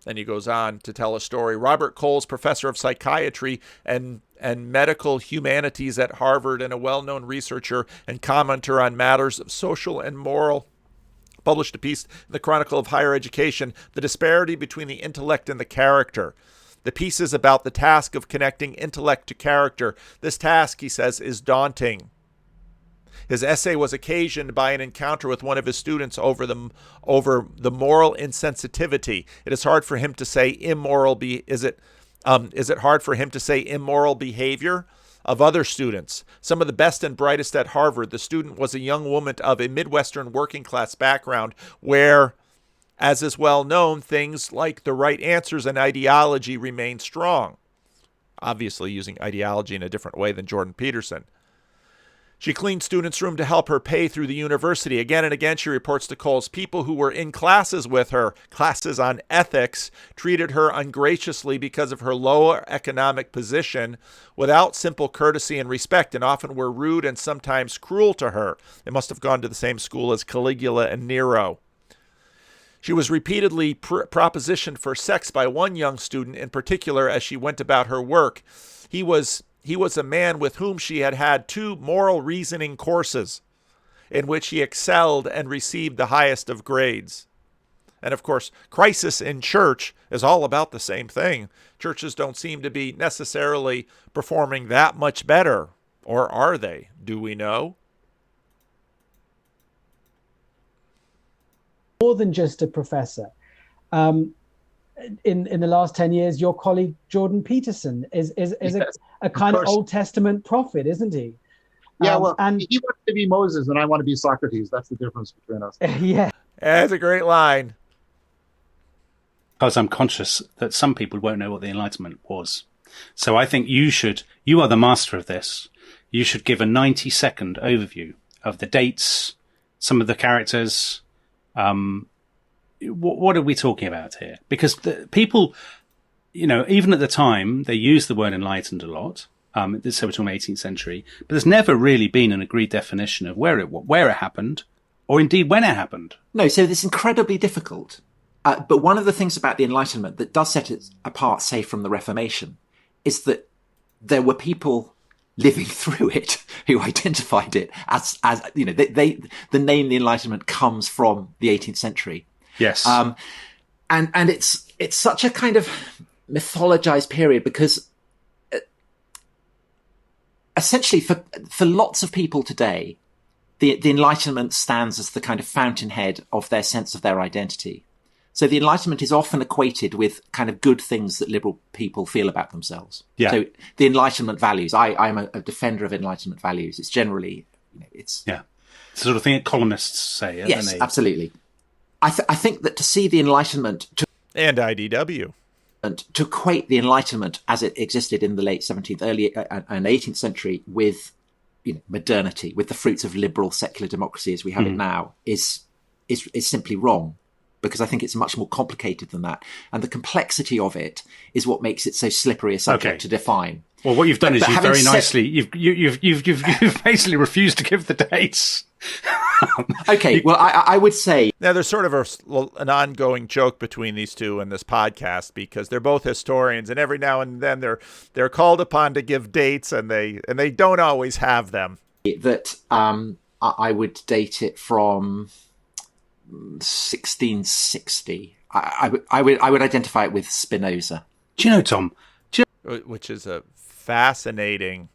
S1: Then he goes on to tell a story. Robert Coles, professor of psychiatry and medical humanities at Harvard and a well-known researcher and commenter on matters of social and moral, published a piece in the Chronicle of Higher Education, The Disparity Between the Intellect and the Character. The piece is about the task of connecting intellect to character. This task, he says, is daunting. His essay was occasioned by an encounter with one of his students over the moral insensitivity. It is hard for him to say immoral. Is it hard for him to say immoral behavior of other students? Some of the best and brightest at Harvard. The student was a young woman of a Midwestern working class background, where, as is well known, things like the right answers and ideology remain strong. Obviously using ideology in a different way than Jordan Peterson. She cleaned students' room to help her pay through the university. Again and again, she reports to Coles, people who were in classes with her, classes on ethics, treated her ungraciously because of her lower economic position, without simple courtesy and respect, and often were rude and sometimes cruel to her. They must have gone to the same school as Caligula and Nero. She was repeatedly propositioned for sex by one young student in particular as she went about her work. He was a man with whom she had had 2 moral reasoning courses in which he excelled and received the highest of grades. And of course, crisis in church is all about the same thing. Churches don't seem to be necessarily performing that much better. Or are they? Do we know?
S4: More than just a professor. In the last 10 years, your colleague Jordan Peterson is yes, a kind of Old Testament prophet, isn't he?
S5: Yeah, well, and he wants to be Moses and I want to be Socrates. That's the difference between us.
S4: Yeah.
S1: That's a great line.
S2: Because I'm conscious that some people won't know what the Enlightenment was. So I think you are the master of this. You should give a 90-second overview of the dates, some of the characters. What are we talking about here? Because the people, even at the time, they used the word enlightened a lot. So we're talking 18th century, but there's never really been an agreed definition of where it happened, or indeed when it happened.
S3: No, so it's incredibly difficult. But one of the things about the Enlightenment that does set it apart, say, from the Reformation, is that there were people living through it who identified it as the name the Enlightenment comes from the 18th century.
S2: Yes.
S3: and it's such a kind of mythologized period because essentially for lots of people today, the Enlightenment stands as the kind of fountainhead of their sense of their identity. So the Enlightenment is often equated with kind of good things that liberal people feel about themselves.
S2: Yeah.
S3: So the Enlightenment values, I'm a defender of Enlightenment values. It's generally, it's...
S2: Yeah. It's the sort of thing that columnists say, isn't
S3: Yes,
S2: it?
S3: absolutely. I think that to see the Enlightenment...
S1: And IDW.
S3: To equate the Enlightenment as it existed in the late 17th, early and 18th century with modernity, with the fruits of liberal secular democracy as we have it now, is simply wrong. Because I think it's much more complicated than that. And the complexity of it is what makes it so slippery a subject to define.
S2: Well, what you've done is you've very nicely, you've basically refused to give the dates.
S3: Okay, well, I would say...
S1: Now, there's sort of an ongoing joke between these two in this podcast because they're both historians, and every now and then they're called upon to give dates, and they don't always have them.
S3: That I would date it from 1660. I would identify it with Spinoza.
S2: Do you know, Tom?
S1: Which is a fascinating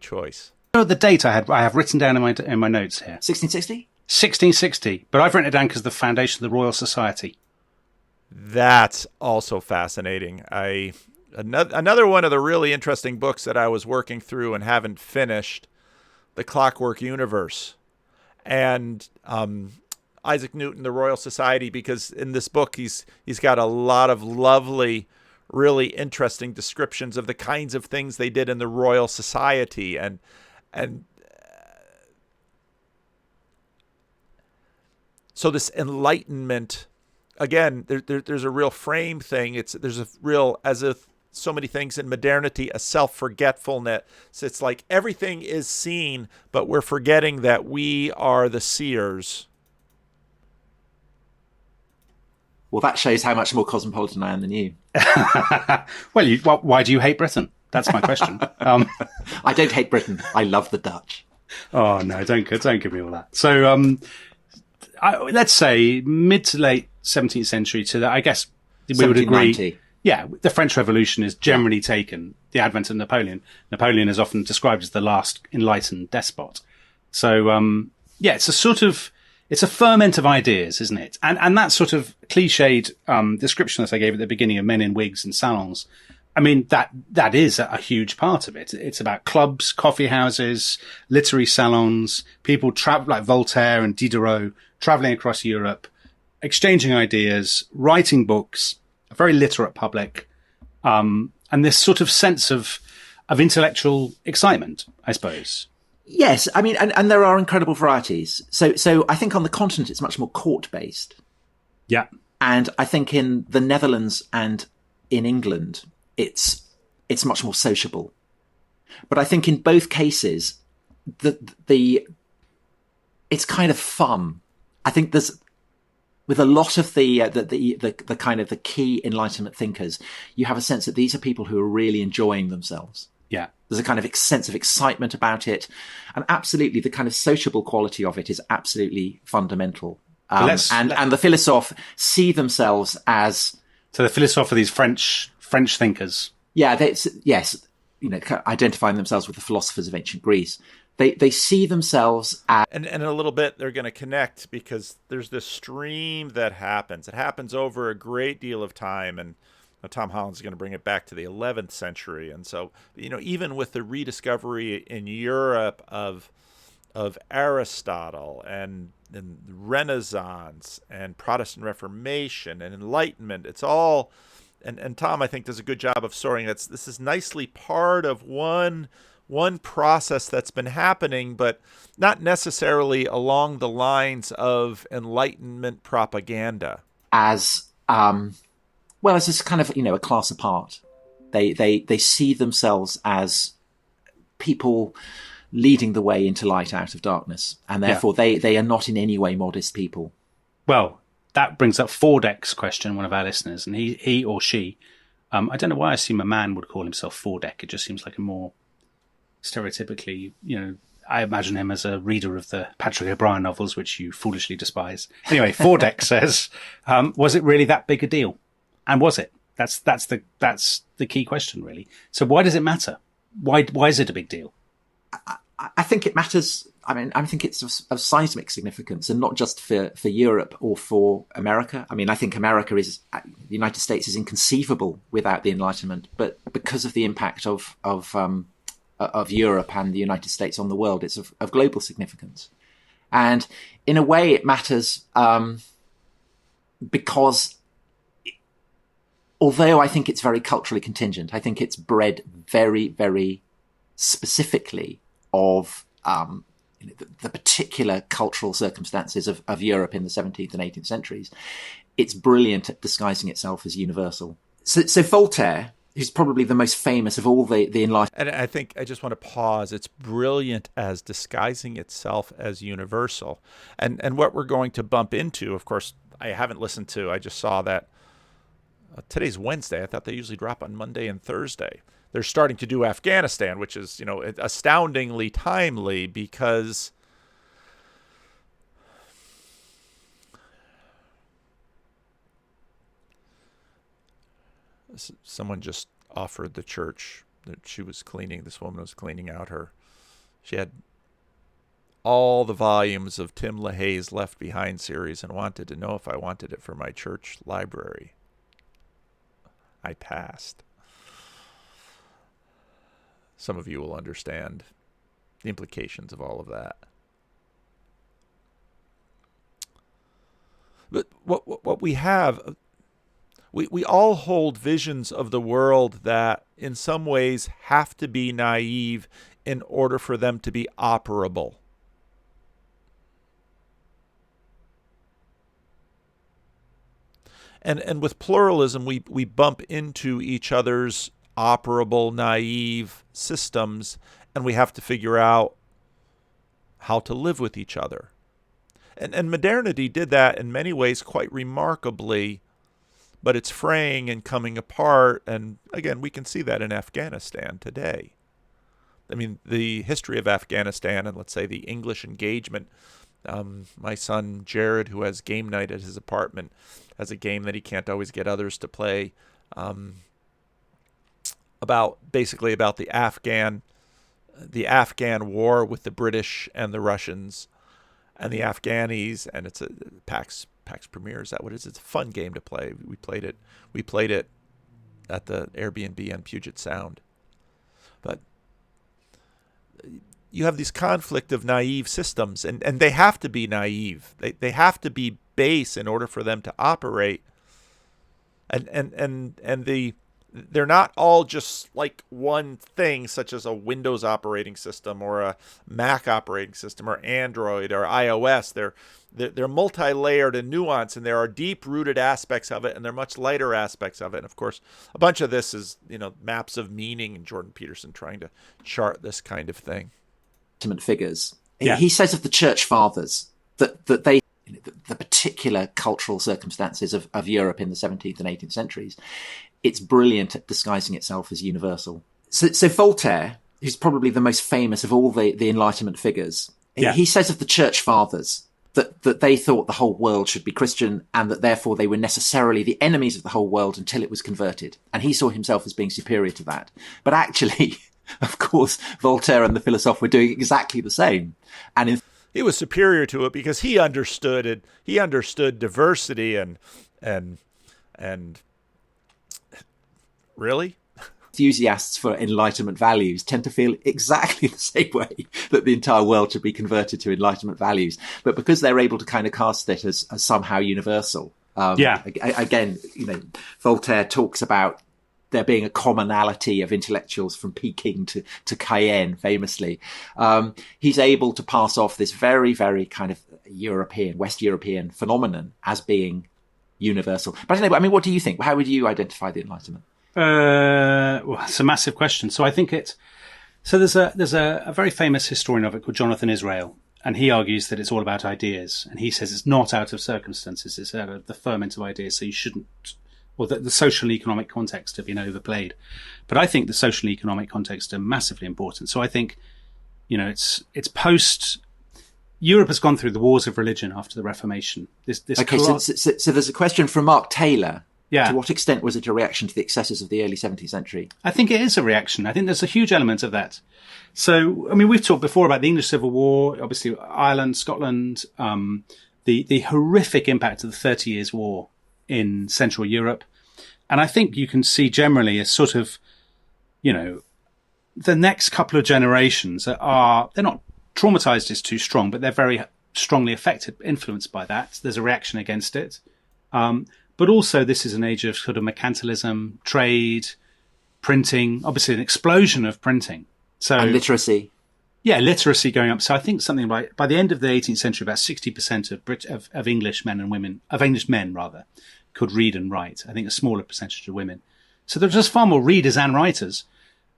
S1: choice.
S2: You know the date I have written down in my notes here.
S3: 1660?
S2: 1660, but I've written it down because the foundation of the Royal Society.
S1: That's also fascinating. Another one of the really interesting books that I was working through and haven't finished, The Clockwork Universe. And Isaac Newton, the Royal Society, because in this book he's got a lot of lovely, really interesting descriptions of the kinds of things they did in the Royal Society, and so this Enlightenment, again, there's a real frame thing. There's a real, as if so many things in modernity, a self-forgetfulness. So it's like everything is seen, but we're forgetting that we are the seers.
S3: Well, that shows how much more cosmopolitan I am than you.
S2: Well, why do you hate Britain? That's my question.
S3: I don't hate Britain. I love the Dutch.
S2: Oh no! Don't give me all that. So, let's say mid to late 17th century to that. I guess we would agree. Yeah, the French Revolution is generally taken the advent of Napoleon. Napoleon is often described as the last enlightened despot. So, it's a ferment of ideas, isn't it? And that sort of cliched description that I gave at the beginning of men in wigs and salons, I mean, that is a huge part of it. It's about clubs, coffee houses, literary salons, people like Voltaire and Diderot traveling across Europe, exchanging ideas, writing books, a very literate public, and this sort of sense of intellectual excitement, I suppose.
S3: Yes, I mean, and there are incredible varieties. So I think on the continent it's much more court-based.
S2: Yeah.
S3: And I think in the Netherlands and in England, it's much more sociable. But I think in both cases, it's kind of fun. I think there's, with a lot of the kind of the key Enlightenment thinkers, you have a sense that these are people who are really enjoying themselves.
S2: Yeah.
S3: There's a kind of sense of excitement about it. And absolutely, the kind of sociable quality of it is absolutely fundamental. And the philosophes see themselves as...
S2: So the philosophes are these French thinkers.
S3: Yeah, yes, identifying themselves with the philosophers of ancient Greece. They see themselves as...
S1: And in a little bit, they're going to connect because there's this stream that happens. It happens over a great deal of time, and Tom Holland's going to bring it back to the 11th century. And so, even with the rediscovery in Europe of Aristotle and Renaissance and Protestant Reformation and Enlightenment, it's all... And Tom, I think, does a good job of storing that. This is nicely part of one process that's been happening, but not necessarily along the lines of Enlightenment propaganda.
S3: As this kind of, a class apart. They see themselves as people leading the way into light out of darkness, and therefore they are not in any way modest people.
S2: Well, that brings up Fordeck's question, one of our listeners, and he or she, I don't know why I assume a man would call himself Fordeck. It just seems like a more stereotypically, I imagine him as a reader of the Patrick O'Brian novels, which you foolishly despise. Anyway, Fordex says, was it really that big a deal? And was it? That's the key question, really. So why does it matter? Why is it a big deal?
S3: I think it matters. I mean, I think it's of seismic significance, and not just for Europe or for America. I mean, I think the United States is inconceivable without the Enlightenment, but because of the impact of Europe and the United States on the world, it's of global significance. And in a way, it matters because although I think it's very culturally contingent, I think it's bred very, very specifically of the particular cultural circumstances of Europe in the 17th and 18th centuries. It's brilliant at disguising itself as universal. So Voltaire, who's probably the most famous of all the enlightened.
S1: And I think I just want to pause. It's brilliant as disguising itself as universal. And what we're going to bump into, of course, I haven't listened to, I just saw that today's Wednesday. I thought they usually drop on Monday and Thursday. They're starting to do Afghanistan, which is, astoundingly timely because someone just offered the church that this woman was cleaning out she had all the volumes of Tim LaHaye's Left Behind series and wanted to know if I wanted it for my church library. I passed. Some of you will understand the implications of all of that. But what we have, we all hold visions of the world that in some ways have to be naive in order for them to be operable. And with pluralism, we bump into each other's operable, naive systems, and we have to figure out how to live with each other. And modernity did that in many ways quite remarkably, but it's fraying and coming apart, and again, we can see that in Afghanistan today. I mean, the history of Afghanistan and let's say the English engagement, my son Jared, who has game night at his apartment, has a game that he can't always get others to play, about the Afghan war with the British and the Russians and the Afghanis, and it's a PAX Premier. Is that what it is? It's a fun game to play. We played it at the Airbnb on Puget Sound. But you have this conflict of naive systems, and they have to be naive. They have to be base in order for them to operate. They're not all just like one thing, such as a Windows operating system or a Mac operating system or Android or iOS. They're multi-layered and nuanced, and there are deep-rooted aspects of it, and there are much lighter aspects of it. And of course, a bunch of this is, maps of meaning, and Jordan Peterson trying to chart this kind of thing.
S3: Figures.
S2: Yeah.
S3: He says of the Church Fathers that they, the particular cultural circumstances of Europe in the 17th and 18th centuries, it's brilliant at disguising itself as universal. So Voltaire, who's probably the most famous of all the Enlightenment figures, he says of the Church Fathers that they thought the whole world should be Christian and that therefore they were necessarily the enemies of the whole world until it was converted. And he saw himself as being superior to that. But actually, of course, Voltaire and the philosopher were doing exactly the same. And
S1: he was superior to it because he understood it. He understood diversity and really?
S3: Enthusiasts for Enlightenment values tend to feel exactly the same way that the entire world should be converted to Enlightenment values. But because they're able to kind of cast it as somehow universal. Again, Voltaire talks about there being a commonality of intellectuals from Peking to Cayenne, famously. He's able to pass off this very, very kind of West European phenomenon as being universal. But I don't know, what do you think? How would you identify the Enlightenment?
S2: Well, it's a massive question. So I think there's a very famous historian of it called Jonathan Israel, and he argues that it's all about ideas, and he says it's not out of circumstances, it's out of the ferment of ideas. So you shouldn't, or the social and economic context have been overplayed. But I think the social and economic context are massively important. So I think it's post. Europe has gone through the wars of religion after the Reformation.
S3: So there's a question from Mark Taylor.
S2: Yeah.
S3: To what extent was it a reaction to the excesses of the early 17th century?
S2: I think it is a reaction. I think there's a huge element of that. So, I mean, we've talked before about the English Civil War, obviously Ireland, Scotland, the horrific impact of the 30 Years' War in Central Europe. And I think you can see generally a sort of, the next couple of generations they're not traumatized is too strong, but they're very strongly affected, influenced by that. There's a reaction against it. But also this is an age of sort of mercantilism, trade, printing, obviously an explosion of printing.
S3: And literacy.
S2: Yeah, literacy going up. So I think something like by the end of the 18th century, about 60% of English men and women, of English men rather, could read and write. I think a smaller percentage of women. So there's just far more readers and writers.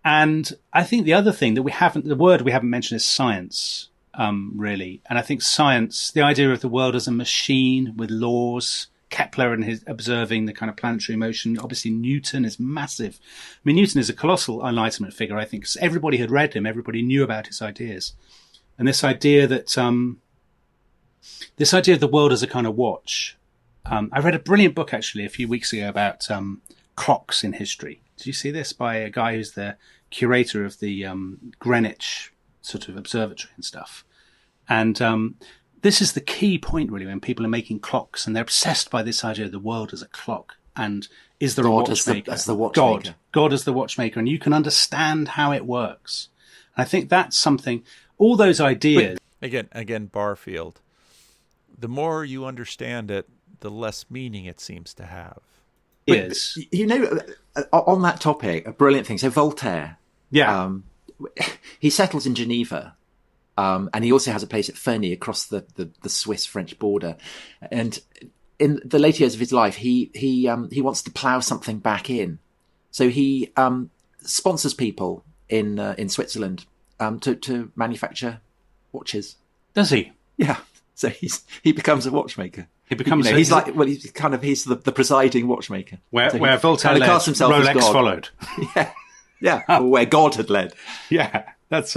S2: And I think the other thing that the word we haven't mentioned is science, really. And I think science, the idea of the world as a machine with laws, Kepler and his observing the kind of planetary motion. Obviously, Newton is massive. I mean, Newton is a colossal Enlightenment figure, I think, because everybody had read him. Everybody knew about his ideas. And this idea of the world as a kind of watch. I read a brilliant book, actually, a few weeks ago about clocks in history. Did you see this? By a guy who's the curator of the Greenwich sort of observatory and stuff. And this is the key point, really, when people are making clocks and they're obsessed by this idea of the world as a clock. And is there a watchmaker?
S3: As the watchmaker.
S2: God as the watchmaker. And you can understand how it works. And I think that's something, all those ideas.
S1: Again, Barfield, the more you understand it, the less meaning it seems to have.
S2: Is.
S3: On that topic, a brilliant thing. So Voltaire, he settles in Geneva. And he also has a place at Ferney across the Swiss-French border. And in the later years of his life, he wants to plough something back in. So he sponsors people in Switzerland to manufacture watches.
S2: Does he?
S3: Yeah. So he becomes a watchmacher.
S2: He becomes
S3: he's the presiding watchmaker.
S2: Where Voltaire led, Rolex followed.
S3: Yeah. Or where God had led.
S2: Yeah. That's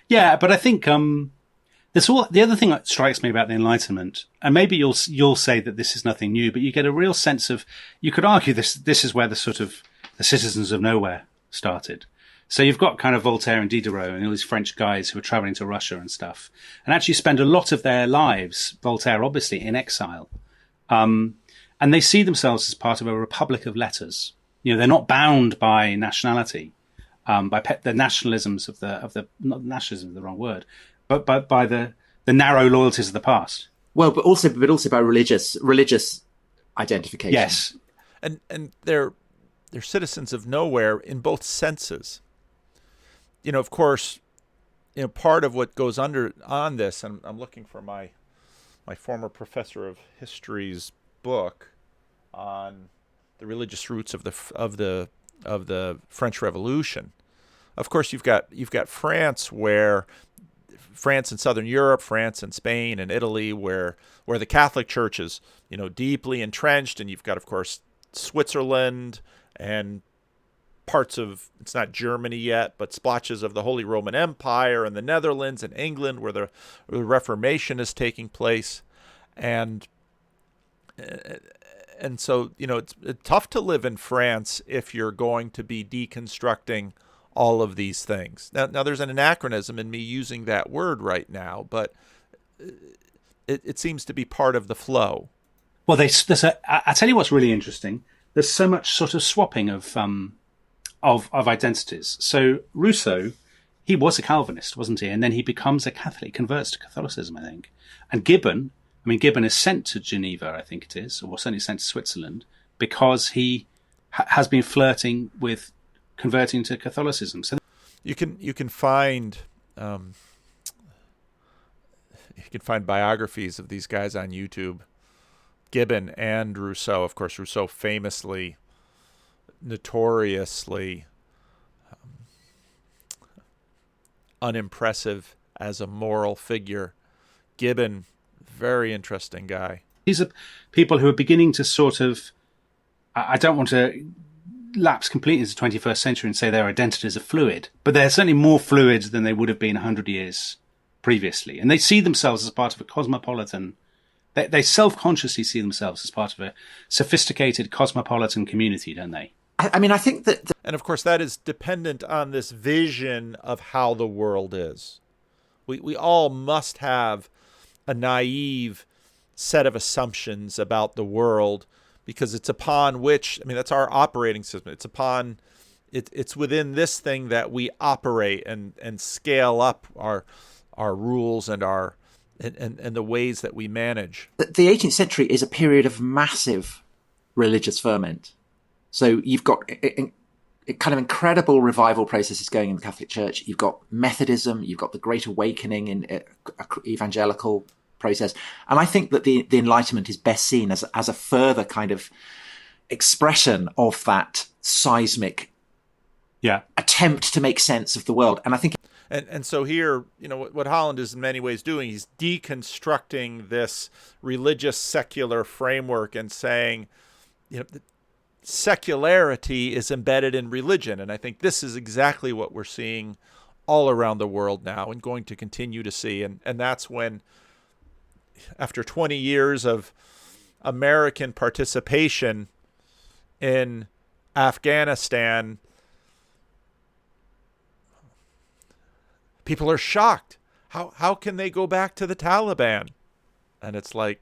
S2: Yeah, but I think the other thing that strikes me about the Enlightenment, and maybe you'll say that this is nothing new, but you get a real sense of, you could argue this is where the sort of the citizens of nowhere started. So you've got kind of Voltaire and Diderot and all these French guys who are traveling to Russia and stuff, and actually spend a lot of their lives, Voltaire obviously, in exile. And they see themselves as part of a republic of letters. They're not bound by nationality. By the nationalisms of the not nationalism is the wrong word, but by the narrow loyalties of the past.
S3: Well, but also by religious identification.
S1: Yes, and they're citizens of nowhere in both senses. Of course, part of what goes on this, and I'm looking for my former professor of history's book on the religious roots of the French Revolution. Of course, you've got France, where France and Southern Europe, France and Spain and Italy, where the Catholic Church is deeply entrenched, and you've got, of course, Switzerland and parts of, it's not Germany yet, but splotches of the Holy Roman Empire, and the Netherlands and England, where the Reformation is taking place, and so it's tough to live in France if you're going to be deconstructing all of these things. Now there's an anachronism in me using that word right now, but it seems to be part of the flow.
S2: Well, I tell you what's really interesting. There's so much sort of swapping of identities. So Rousseau, he was a Calvinist, wasn't he? And then he becomes a Catholic, converts to Catholicism, I think. And Gibbon is sent to Geneva, I think it is, or certainly sent to Switzerland, because he has been flirting with converting to Catholicism. So
S1: you can find biographies of these guys on YouTube, Gibbon and Rousseau. Of course, Rousseau famously, notoriously unimpressive as a moral figure. Gibbon, very interesting guy.
S2: These are people who are beginning to sort of, I don't want to lapse completely into the 21st century and say their identities are fluid, but they're certainly more fluid than they would have been 100 years previously. And they see themselves as part of a cosmopolitan, they self-consciously see themselves as part of a sophisticated cosmopolitan community, don't they?
S3: I mean, I think that...
S1: And of course, that is dependent on this vision of how the world is. We all must have a naive set of assumptions about the world, because it's upon which, I mean, that's our operating system. It's upon, it's within this thing that we operate and scale up our rules and and the ways that we manage.
S3: The 18th century is a period of massive religious ferment. So you've got kind of incredible revival processes going in the Catholic Church. You've got Methodism, you've got the Great Awakening in evangelical process. And I think that the Enlightenment is best seen as a further kind of expression of that seismic attempt to make sense of the world. And I think...
S1: And so here, you know, what Holland is in many ways doing, he's deconstructing this religious secular framework and saying, you know, secularity is embedded in religion. And I think this is exactly what we're seeing all around the world now and going to continue to see. And that's when, after 20 years of American participation in Afghanistan, people are shocked. How can they go back to the Taliban? And it's like,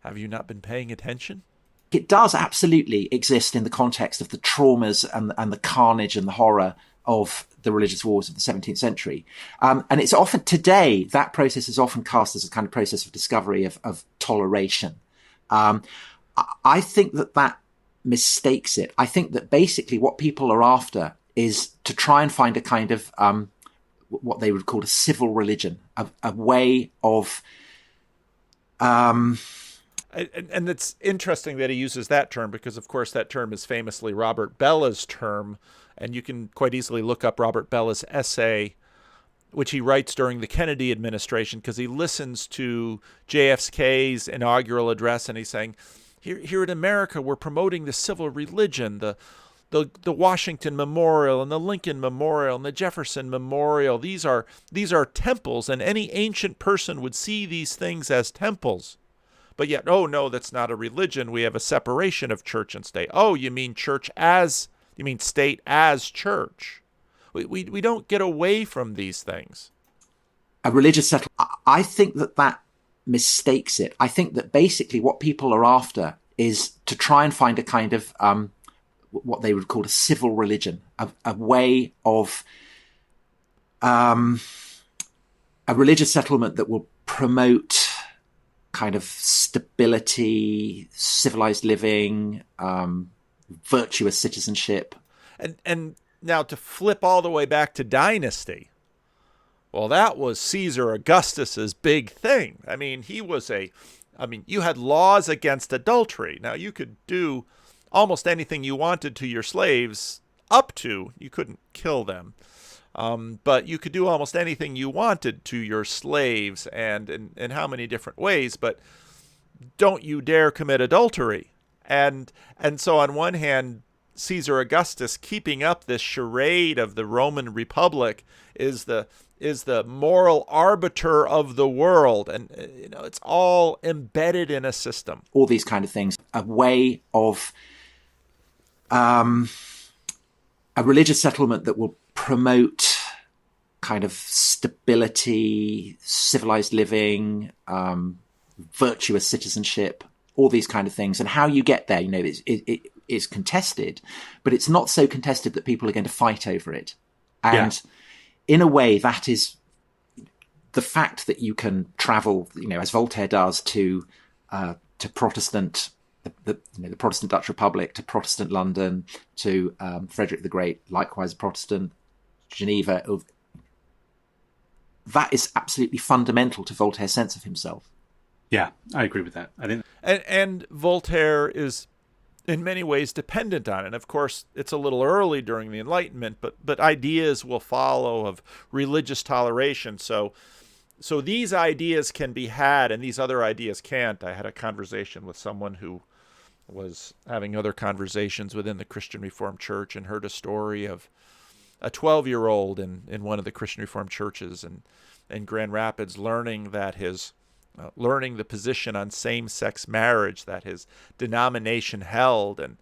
S1: have you not been paying attention?
S3: It does absolutely exist in the context of the traumas and the carnage and the horror of the religious wars of the 17th century. And it's often, today, that process is often cast as a kind of process of discovery of toleration. I think that mistakes it. I think that basically what people are after is to try and find a kind of what they would call a civil religion, a way of...
S1: And it's interesting that he uses that term because, of course, that term is famously Robert Bella's term. And you can quite easily look up Robert Bella's essay, which he writes during the Kennedy administration, because he listens to JFK's inaugural address and he's saying, here in America, we're promoting the civil religion, the Washington Memorial and the Lincoln Memorial and the Jefferson Memorial. These are temples, and any ancient person would see these things as temples. But yet, oh no, that's not a religion. We have a separation of church and state. Oh, you mean state as church? We don't get away from these things.
S3: A religious settlement. I think that mistakes it. I think that basically what people are after is to try and find a kind of what they would call a civil religion, a way of a religious settlement that will promote kind of stability, civilized living, virtuous citizenship.
S1: And now to flip all the way back to dynasty, well, that was Caesar Augustus's big thing. I mean, you had laws against adultery. Now, you could do almost anything you wanted to your slaves you couldn't kill them. But you could do almost anything you wanted to your slaves and in how many different ways, but don't you dare commit adultery. And so on one hand, Caesar Augustus keeping up this charade of the Roman Republic is the moral arbiter of the world. And it's all embedded in a system.
S3: All these kind of things, a way of a religious settlement that will promote kind of stability, civilized living, virtuous citizenship, all these kind of things. And how you get there, it is contested, but it's not so contested that people are going to fight over it. And in a way, that is the fact that you can travel, as Voltaire does, to Protestant, the Protestant Dutch Republic, to Protestant London, to Frederick the Great, likewise Protestant Geneva. That is absolutely fundamental to Voltaire's sense of himself.
S2: Yeah, I agree with that. I think,
S1: and Voltaire is in many ways dependent on it. And of course, it's a little early during the Enlightenment, but ideas will follow of religious toleration. So these ideas can be had, and these other ideas can't. I had a conversation with someone who was having other conversations within the Christian Reformed Church and heard a story of a 12-year-old in one of the Christian Reformed churches in Grand Rapids learning that learning the position on same-sex marriage that his denomination held, and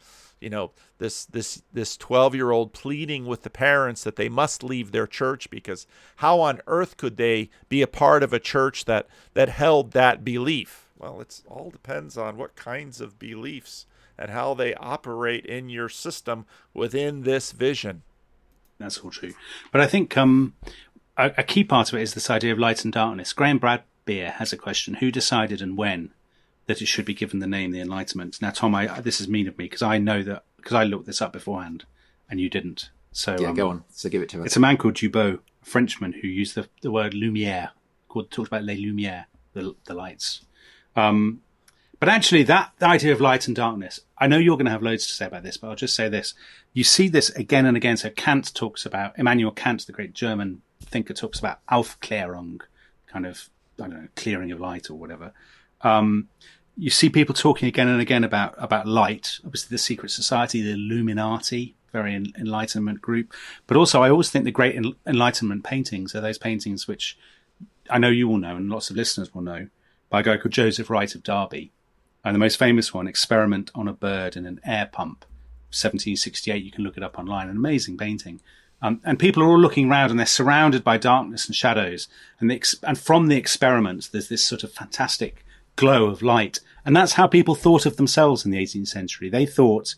S1: this 12-year-old pleading with the parents that they must leave their church because how on earth could they be a part of a church that held that belief? Well, it all depends on what kinds of beliefs and how they operate in your system within this vision.
S2: That's all true. But I think a key part of it is this idea of light and darkness. Graham Bradbeer has a question. Who decided and when that it should be given the name the Enlightenment? Now, Tom, this is mean of me because I know that because I looked this up beforehand and you didn't. So
S3: yeah, go on. So give it to us.
S2: It's a man called Dubot, a Frenchman, who used the word lumière, talked about les lumières, the lights. But actually, the idea of light and darkness, I know you're going to have loads to say about this, but I'll just say this. You see this again and again. So Immanuel Kant, the great German thinker, talks about Aufklärung, kind of, I don't know, clearing of light or whatever. You see people talking again and again about light. Obviously, the secret society, the Illuminati, very Enlightenment group. But also, I always think the great Enlightenment paintings are those paintings which I know you all know and lots of listeners will know, by a guy called Joseph Wright of Derby. And the most famous one, Experiment on a Bird in an Air Pump, 1768. You can look it up online. An amazing painting. And people are all looking around and they're surrounded by darkness and shadows. And from the experiment, there's this sort of fantastic glow of light. And that's how people thought of themselves in the 18th century. They thought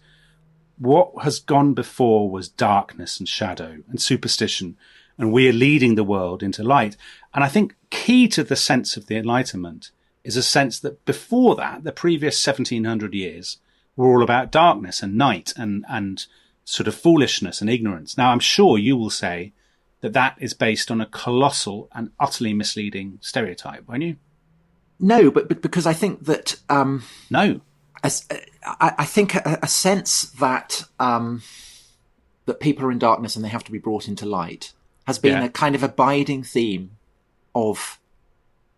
S2: what has gone before was darkness and shadow and superstition. And we are leading the world into light. And I think key to the sense of the Enlightenment is a sense that before that, the previous 1700 years were all about darkness and night and sort of foolishness and ignorance. Now, I'm sure you will say that is based on a colossal and utterly misleading stereotype, won't you?
S3: No, but because I think that...
S2: No.
S3: I think a sense that that people are in darkness and they have to be brought into light has been a kind of abiding theme of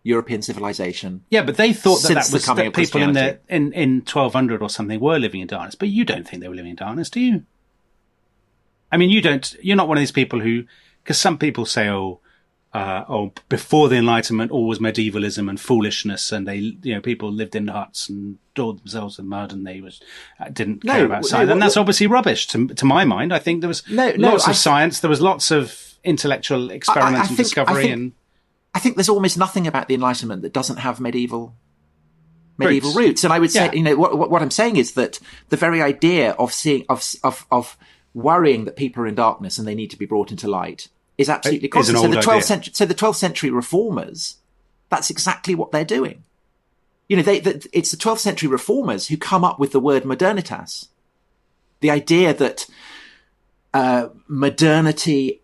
S3: European civilization.
S2: Yeah, but they thought that was
S3: that
S2: people in 1200 or something were living in darkness. But you don't think they were living in darkness, do you? I mean, you're not one of these people who, because some people say, before the Enlightenment, all was medievalism and foolishness, and people lived in huts and daubed themselves in mud, and they didn't care about science. And that's obviously rubbish to my mind. I think there was lots of science. There was lots of intellectual experiment and discovery.
S3: I think there's almost nothing about the Enlightenment that doesn't have medieval roots. And I would say, what I'm saying is that the very idea of worrying that people are in darkness and they need to be brought into light is absolutely constant. So the 12th century reformers, that's exactly what they're doing. It's the 12th century reformers who come up with the word modernitas. The idea that modernity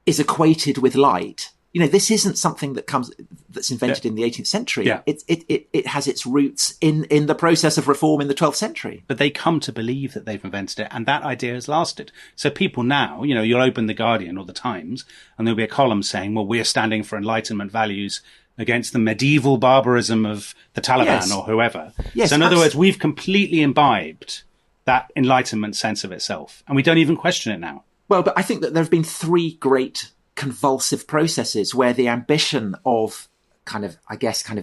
S3: is equated with light. This isn't something that's invented in the 18th century. Yeah. It has its roots in the process of reform in the 12th century.
S2: But they come to believe that they've invented it, and that idea has lasted. So people now, you'll open The Guardian or The Times, and there'll be a column saying, well, we're standing for Enlightenment values against the medieval barbarism of the Taliban or whoever. Yes, so in other words, we've completely imbibed that Enlightenment sense of itself, and we don't even question it now.
S3: Well, but I think that there have been three great convulsive processes where the ambition of kind of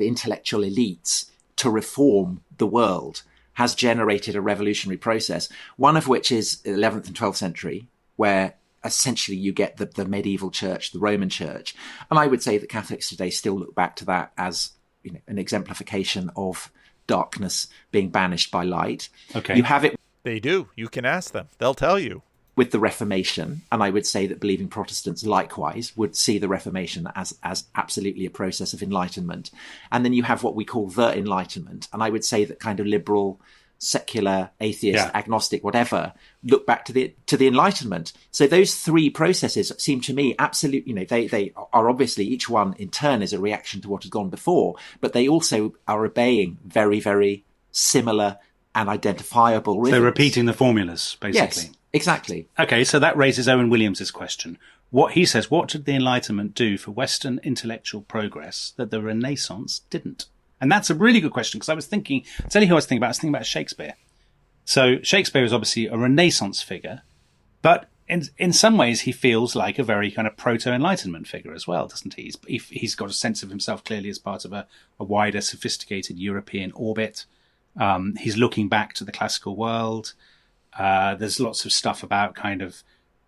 S3: intellectual elites to reform the world has generated a revolutionary process. One of which is 11th and 12th century, where essentially you get the medieval church, the Roman church. And I would say that Catholics today still look back to that as an exemplification of darkness being banished by light.
S2: Okay.
S3: You have it.
S1: They do. You can ask them. They'll tell you.
S3: With the Reformation, and I would say that believing Protestants likewise would see the Reformation as absolutely a process of enlightenment. And then you have what we call the Enlightenment, and I would say that kind of liberal, secular, atheist, agnostic, whatever, look back to the Enlightenment. So those three processes seem to me absolutely, they are obviously each one in turn is a reaction to what has gone before, but they also are obeying very, very similar and identifiable rhythms.
S2: They're repeating the formulas, basically.
S3: Yes. Exactly.
S2: Okay, so that raises Owen Williams's question. What he says, what did the Enlightenment do for Western intellectual progress that the Renaissance didn't? And that's a really good question, because I'll tell you who I was thinking about. I was thinking about Shakespeare. So Shakespeare is obviously a Renaissance figure, but in some ways he feels like a very kind of proto-Enlightenment figure as well, doesn't he? He's got a sense of himself clearly as part of a wider, sophisticated European orbit. He's looking back to the classical world. There's lots of stuff about kind of,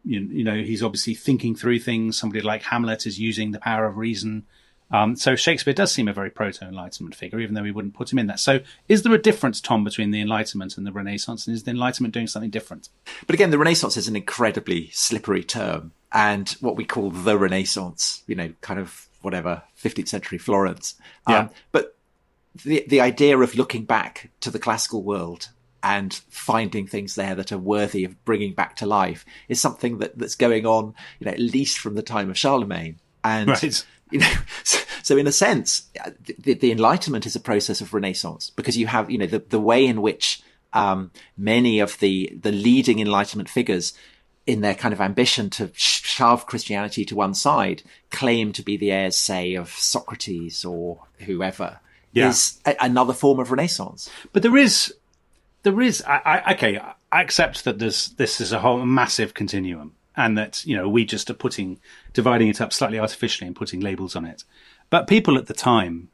S2: he's obviously thinking through things. Somebody like Hamlet is using the power of reason. So Shakespeare does seem a very proto-Enlightenment figure, even though we wouldn't put him in that. So is there a difference, Tom, between the Enlightenment and the Renaissance? And is the Enlightenment doing something different?
S3: But again, the Renaissance is an incredibly slippery term. And what we call the Renaissance, kind of whatever, 15th century Florence. But the idea of looking back to the classical world and finding things there that are worthy of bringing back to life is something that's going on, at least from the time of Charlemagne. And
S2: right.
S3: So in a sense, the Enlightenment is a process of Renaissance, because you have, the way in which many of the leading Enlightenment figures, in their kind of ambition to shove Christianity to one side, claim to be the heirs, say, of Socrates or whoever, is another form of Renaissance.
S2: But there is, I accept that this is a whole massive continuum. And that, we just are dividing it up slightly artificially and putting labels on it. But people at the time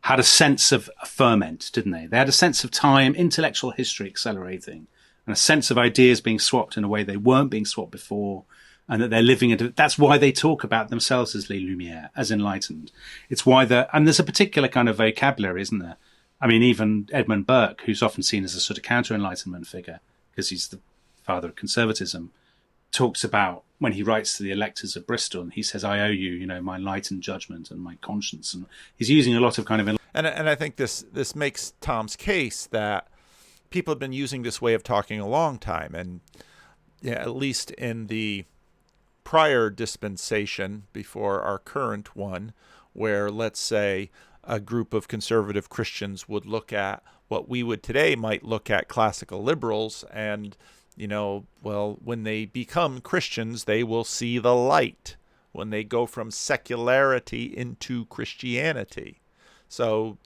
S2: had a sense of a ferment, didn't they? They had a sense of time, intellectual history accelerating, and a sense of ideas being swapped in a way they weren't being swapped before, and that they're living that's why they talk about themselves as les Lumières, as enlightened. It's why and there's a particular kind of vocabulary, isn't there? I mean, even Edmund Burke, who's often seen as a sort of counter-Enlightenment figure, because he's the father of conservatism, talks about, when he writes to the electors of Bristol, and he says, I owe you, my enlightened judgment and my conscience. And he's using a lot of kind of...
S1: And I think this makes Tom's case that people have been using this way of talking a long time. And at least in the prior dispensation before our current one, where, let's say, a group of conservative Christians would look at what we would today might look at classical liberals and... when they become Christians, they will see the light when they go from secularity into Christianity. So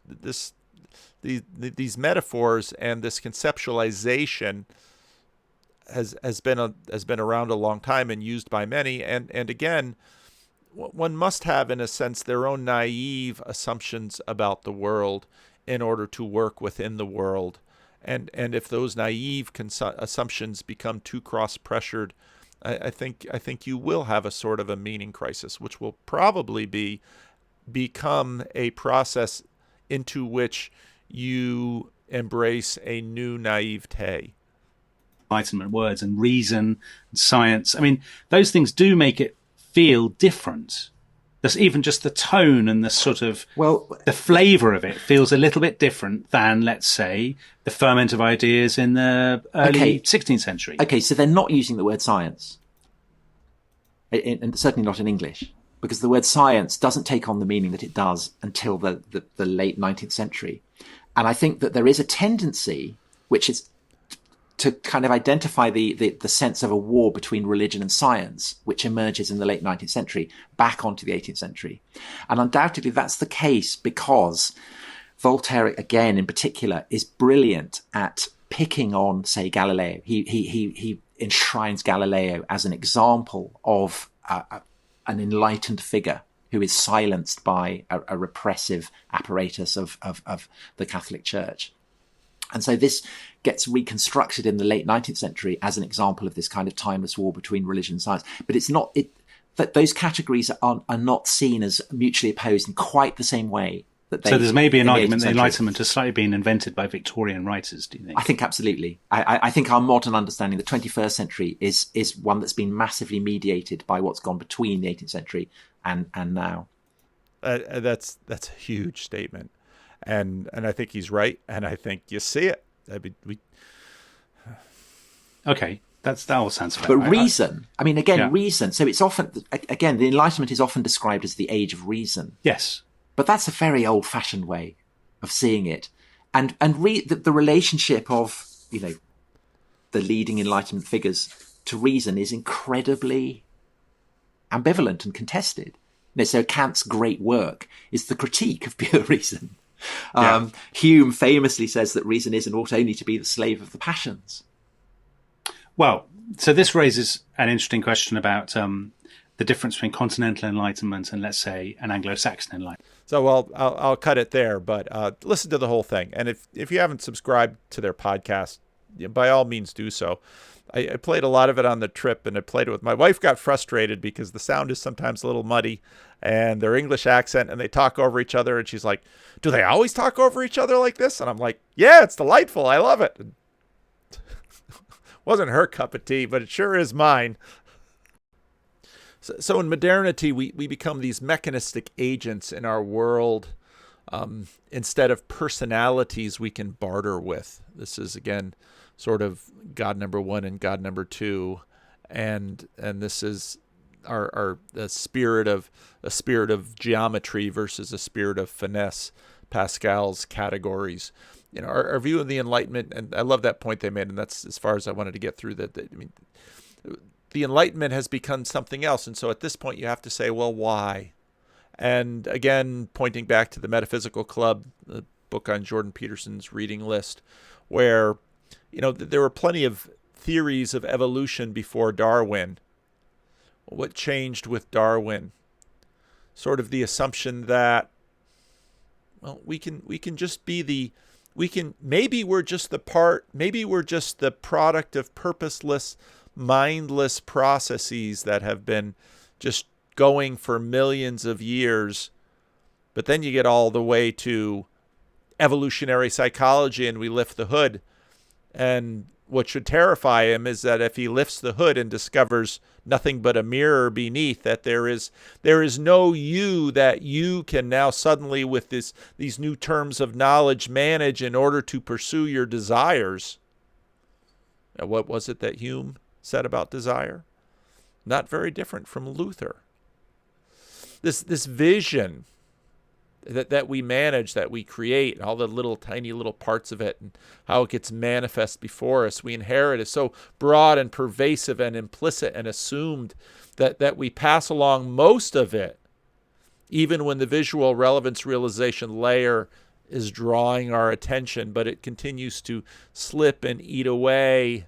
S1: these metaphors and this conceptualization has been around a long time and used by many. And again, one must have, in a sense, their own naive assumptions about the world in order to work within the world. And if those naive assumptions become too cross-pressured, I think you will have a sort of a meaning crisis, which will probably become a process into which you embrace a new naivete.
S2: Enlightenment words and reason and science. I mean, those things do make it feel different. There's even just the tone and the sort of the flavour of it feels a little bit different than, let's say, the ferment of ideas in the early 16th century.
S3: Okay, so they're not using the word science, and certainly not in English, because the word science doesn't take on the meaning that it does until the late 19th century. And I think that there is a tendency, which is to kind of identify the sense of a war between religion and science, which emerges in the late 19th century, back onto the 18th century. And undoubtedly that's the case because Voltaire, again, in particular, is brilliant at picking on, say, Galileo. He enshrines Galileo as an example of an enlightened figure who is silenced by a repressive apparatus of the Catholic Church. And so this gets reconstructed in the late 19th century as an example of this kind of timeless war between religion and science. But it's not that those categories are not seen as mutually opposed in quite the same way.
S2: So there's maybe an argument that Enlightenment has slightly been invented by Victorian writers, do you think?
S3: I think absolutely. I think our modern understanding of the 21st century is one that's been massively mediated by what's gone between the 18th century and now.
S1: That's a huge statement. And I think he's right, and I think you see it.
S2: Okay, that all sounds fair.
S3: But reason, reason. So it's often, again, the Enlightenment is often described as the age of reason.
S2: Yes.
S3: But that's a very old-fashioned way of seeing it. And the relationship of, the leading Enlightenment figures to reason is incredibly ambivalent and contested. So Kant's great work is the critique of pure reason. Hume famously says that reason is and ought only to be the slave of the passions.
S2: Well, so this raises an interesting question about the difference between continental enlightenment and, let's say, an Anglo-Saxon enlightenment.
S1: So, well, I'll cut it there, but listen to the whole thing. And if you haven't subscribed to their podcast, by all means do so. I played a lot of it on the trip, and I played it with my wife. Got frustrated because the sound is sometimes a little muddy, and their English accent, and they talk over each other. And she's like, "Do they always talk over each other like this?" And I'm like, "Yeah, it's delightful. I love it." Wasn't her cup of tea, but it sure is mine. So in modernity, we become these mechanistic agents in our world instead of personalities we can barter with. This is, again, sort of God number one and God number two, and this is a spirit of geometry versus a spirit of finesse, Pascal's categories. Our view of the Enlightenment, and I love that point they made, and that's as far as I wanted to get through that. I mean, the Enlightenment has become something else, and so at this point you have to say, well, why? And again, pointing back to the Metaphysical Club, the book on Jordan Peterson's reading list, where there were plenty of theories of evolution before Darwin. What changed with Darwin? Sort of the assumption that, well, we can just be maybe we're just the product of purposeless, mindless processes that have been just going for millions of years. But then you get all the way to evolutionary psychology, and we lift the hood. And what should terrify him is that if he lifts the hood and discovers nothing but a mirror beneath, that there is no you that you can now suddenly, with these new terms of knowledge, manage in order to pursue your desires. Now, what was it that Hume said about desire? Not very different from Luther. This vision that we manage, that we create, and all the little tiny little parts of it, and how it gets manifest before us, we inherit, is so broad and pervasive and implicit and assumed that we pass along most of it, even when the visual relevance realization layer is drawing our attention, but it continues to slip and eat away.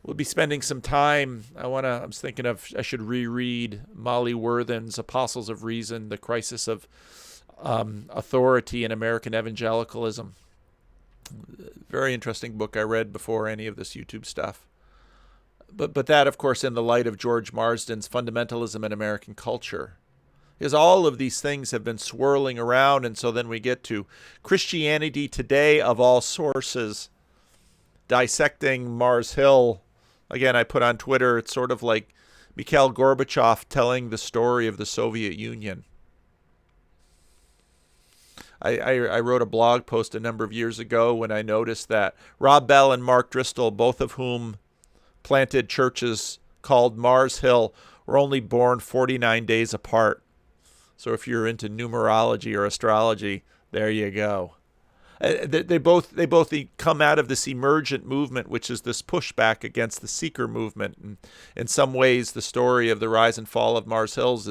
S1: We'll be spending some time. I was thinking I should reread Molly Worthen's Apostles of Reason, The Crisis of Authority in American Evangelicalism. Very interesting book I read before any of this YouTube stuff. But that, of course, in the light of George Marsden's Fundamentalism in American Culture. Because all of these things have been swirling around, and so then we get to Christianity Today of all sources, dissecting Mars Hill. Again, I put on Twitter, it's sort of like Mikhail Gorbachev telling the story of the Soviet Union. I wrote a blog post a number of years ago when I noticed that Rob Bell and Mark Driscoll, both of whom planted churches called Mars Hill, were only born 49 days apart. So if you're into numerology or astrology, there you go. They both come out of this emergent movement, which is this pushback against the seeker movement. And in some ways, the story of the rise and fall of Mars Hills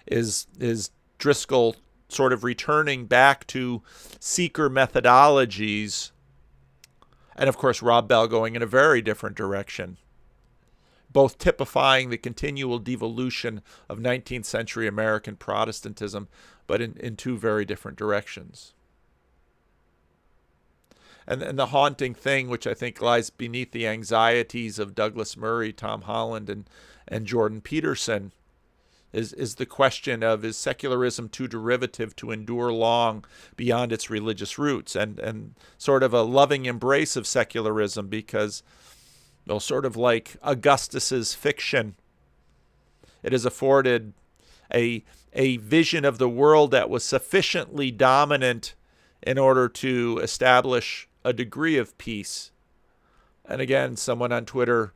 S1: is Driscoll sort of returning back to seeker methodologies, and of course Rob Bell going in a very different direction, both typifying the continual devolution of 19th century American Protestantism, but in two very different directions. And the haunting thing, which I think lies beneath the anxieties of Douglas Murray, Tom Holland, and Jordan Peterson, is the question of, is secularism too derivative to endure long beyond its religious roots? And sort of a loving embrace of secularism, because, well, sort of like Augustus's fiction, it has afforded a vision of the world that was sufficiently dominant in order to establish a degree of peace. And again, someone on Twitter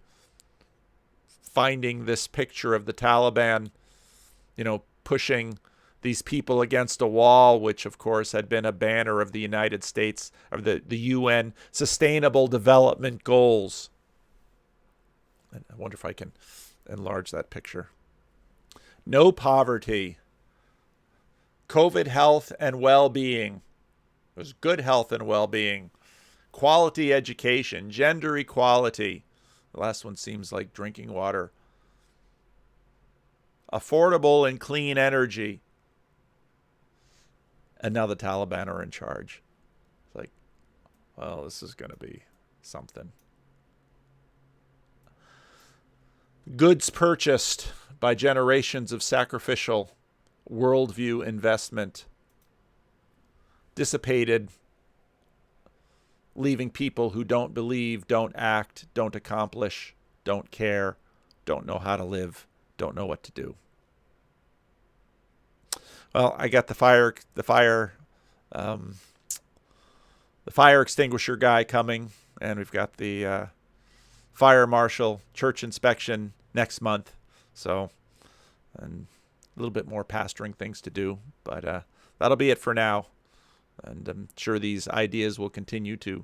S1: finding this picture of the Taliban, pushing these people against a wall, which of course had been a banner of the United States, of the UN Sustainable Development Goals. And I wonder if I can enlarge that picture. No poverty. COVID health and well-being. It was good health and well-being. Quality education, gender equality. The last one seems like drinking water. Affordable and clean energy. And now the Taliban are in charge. It's like, well, this is going to be something. Goods purchased by generations of sacrificial worldview investment dissipated, leaving people who don't believe, don't act, don't accomplish, don't care, don't know how to live, don't know what to do. Well, I got the fire extinguisher guy coming, and we've got the fire marshal church inspection next month. So, and a little bit more pastoring things to do, but that'll be it for now. And I'm sure these ideas will continue to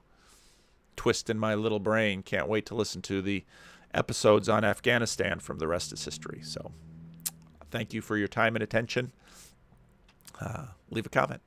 S1: twist in my little brain. Can't wait to listen to the episodes on Afghanistan from The Rest is History. So thank you for your time and attention. Leave a comment.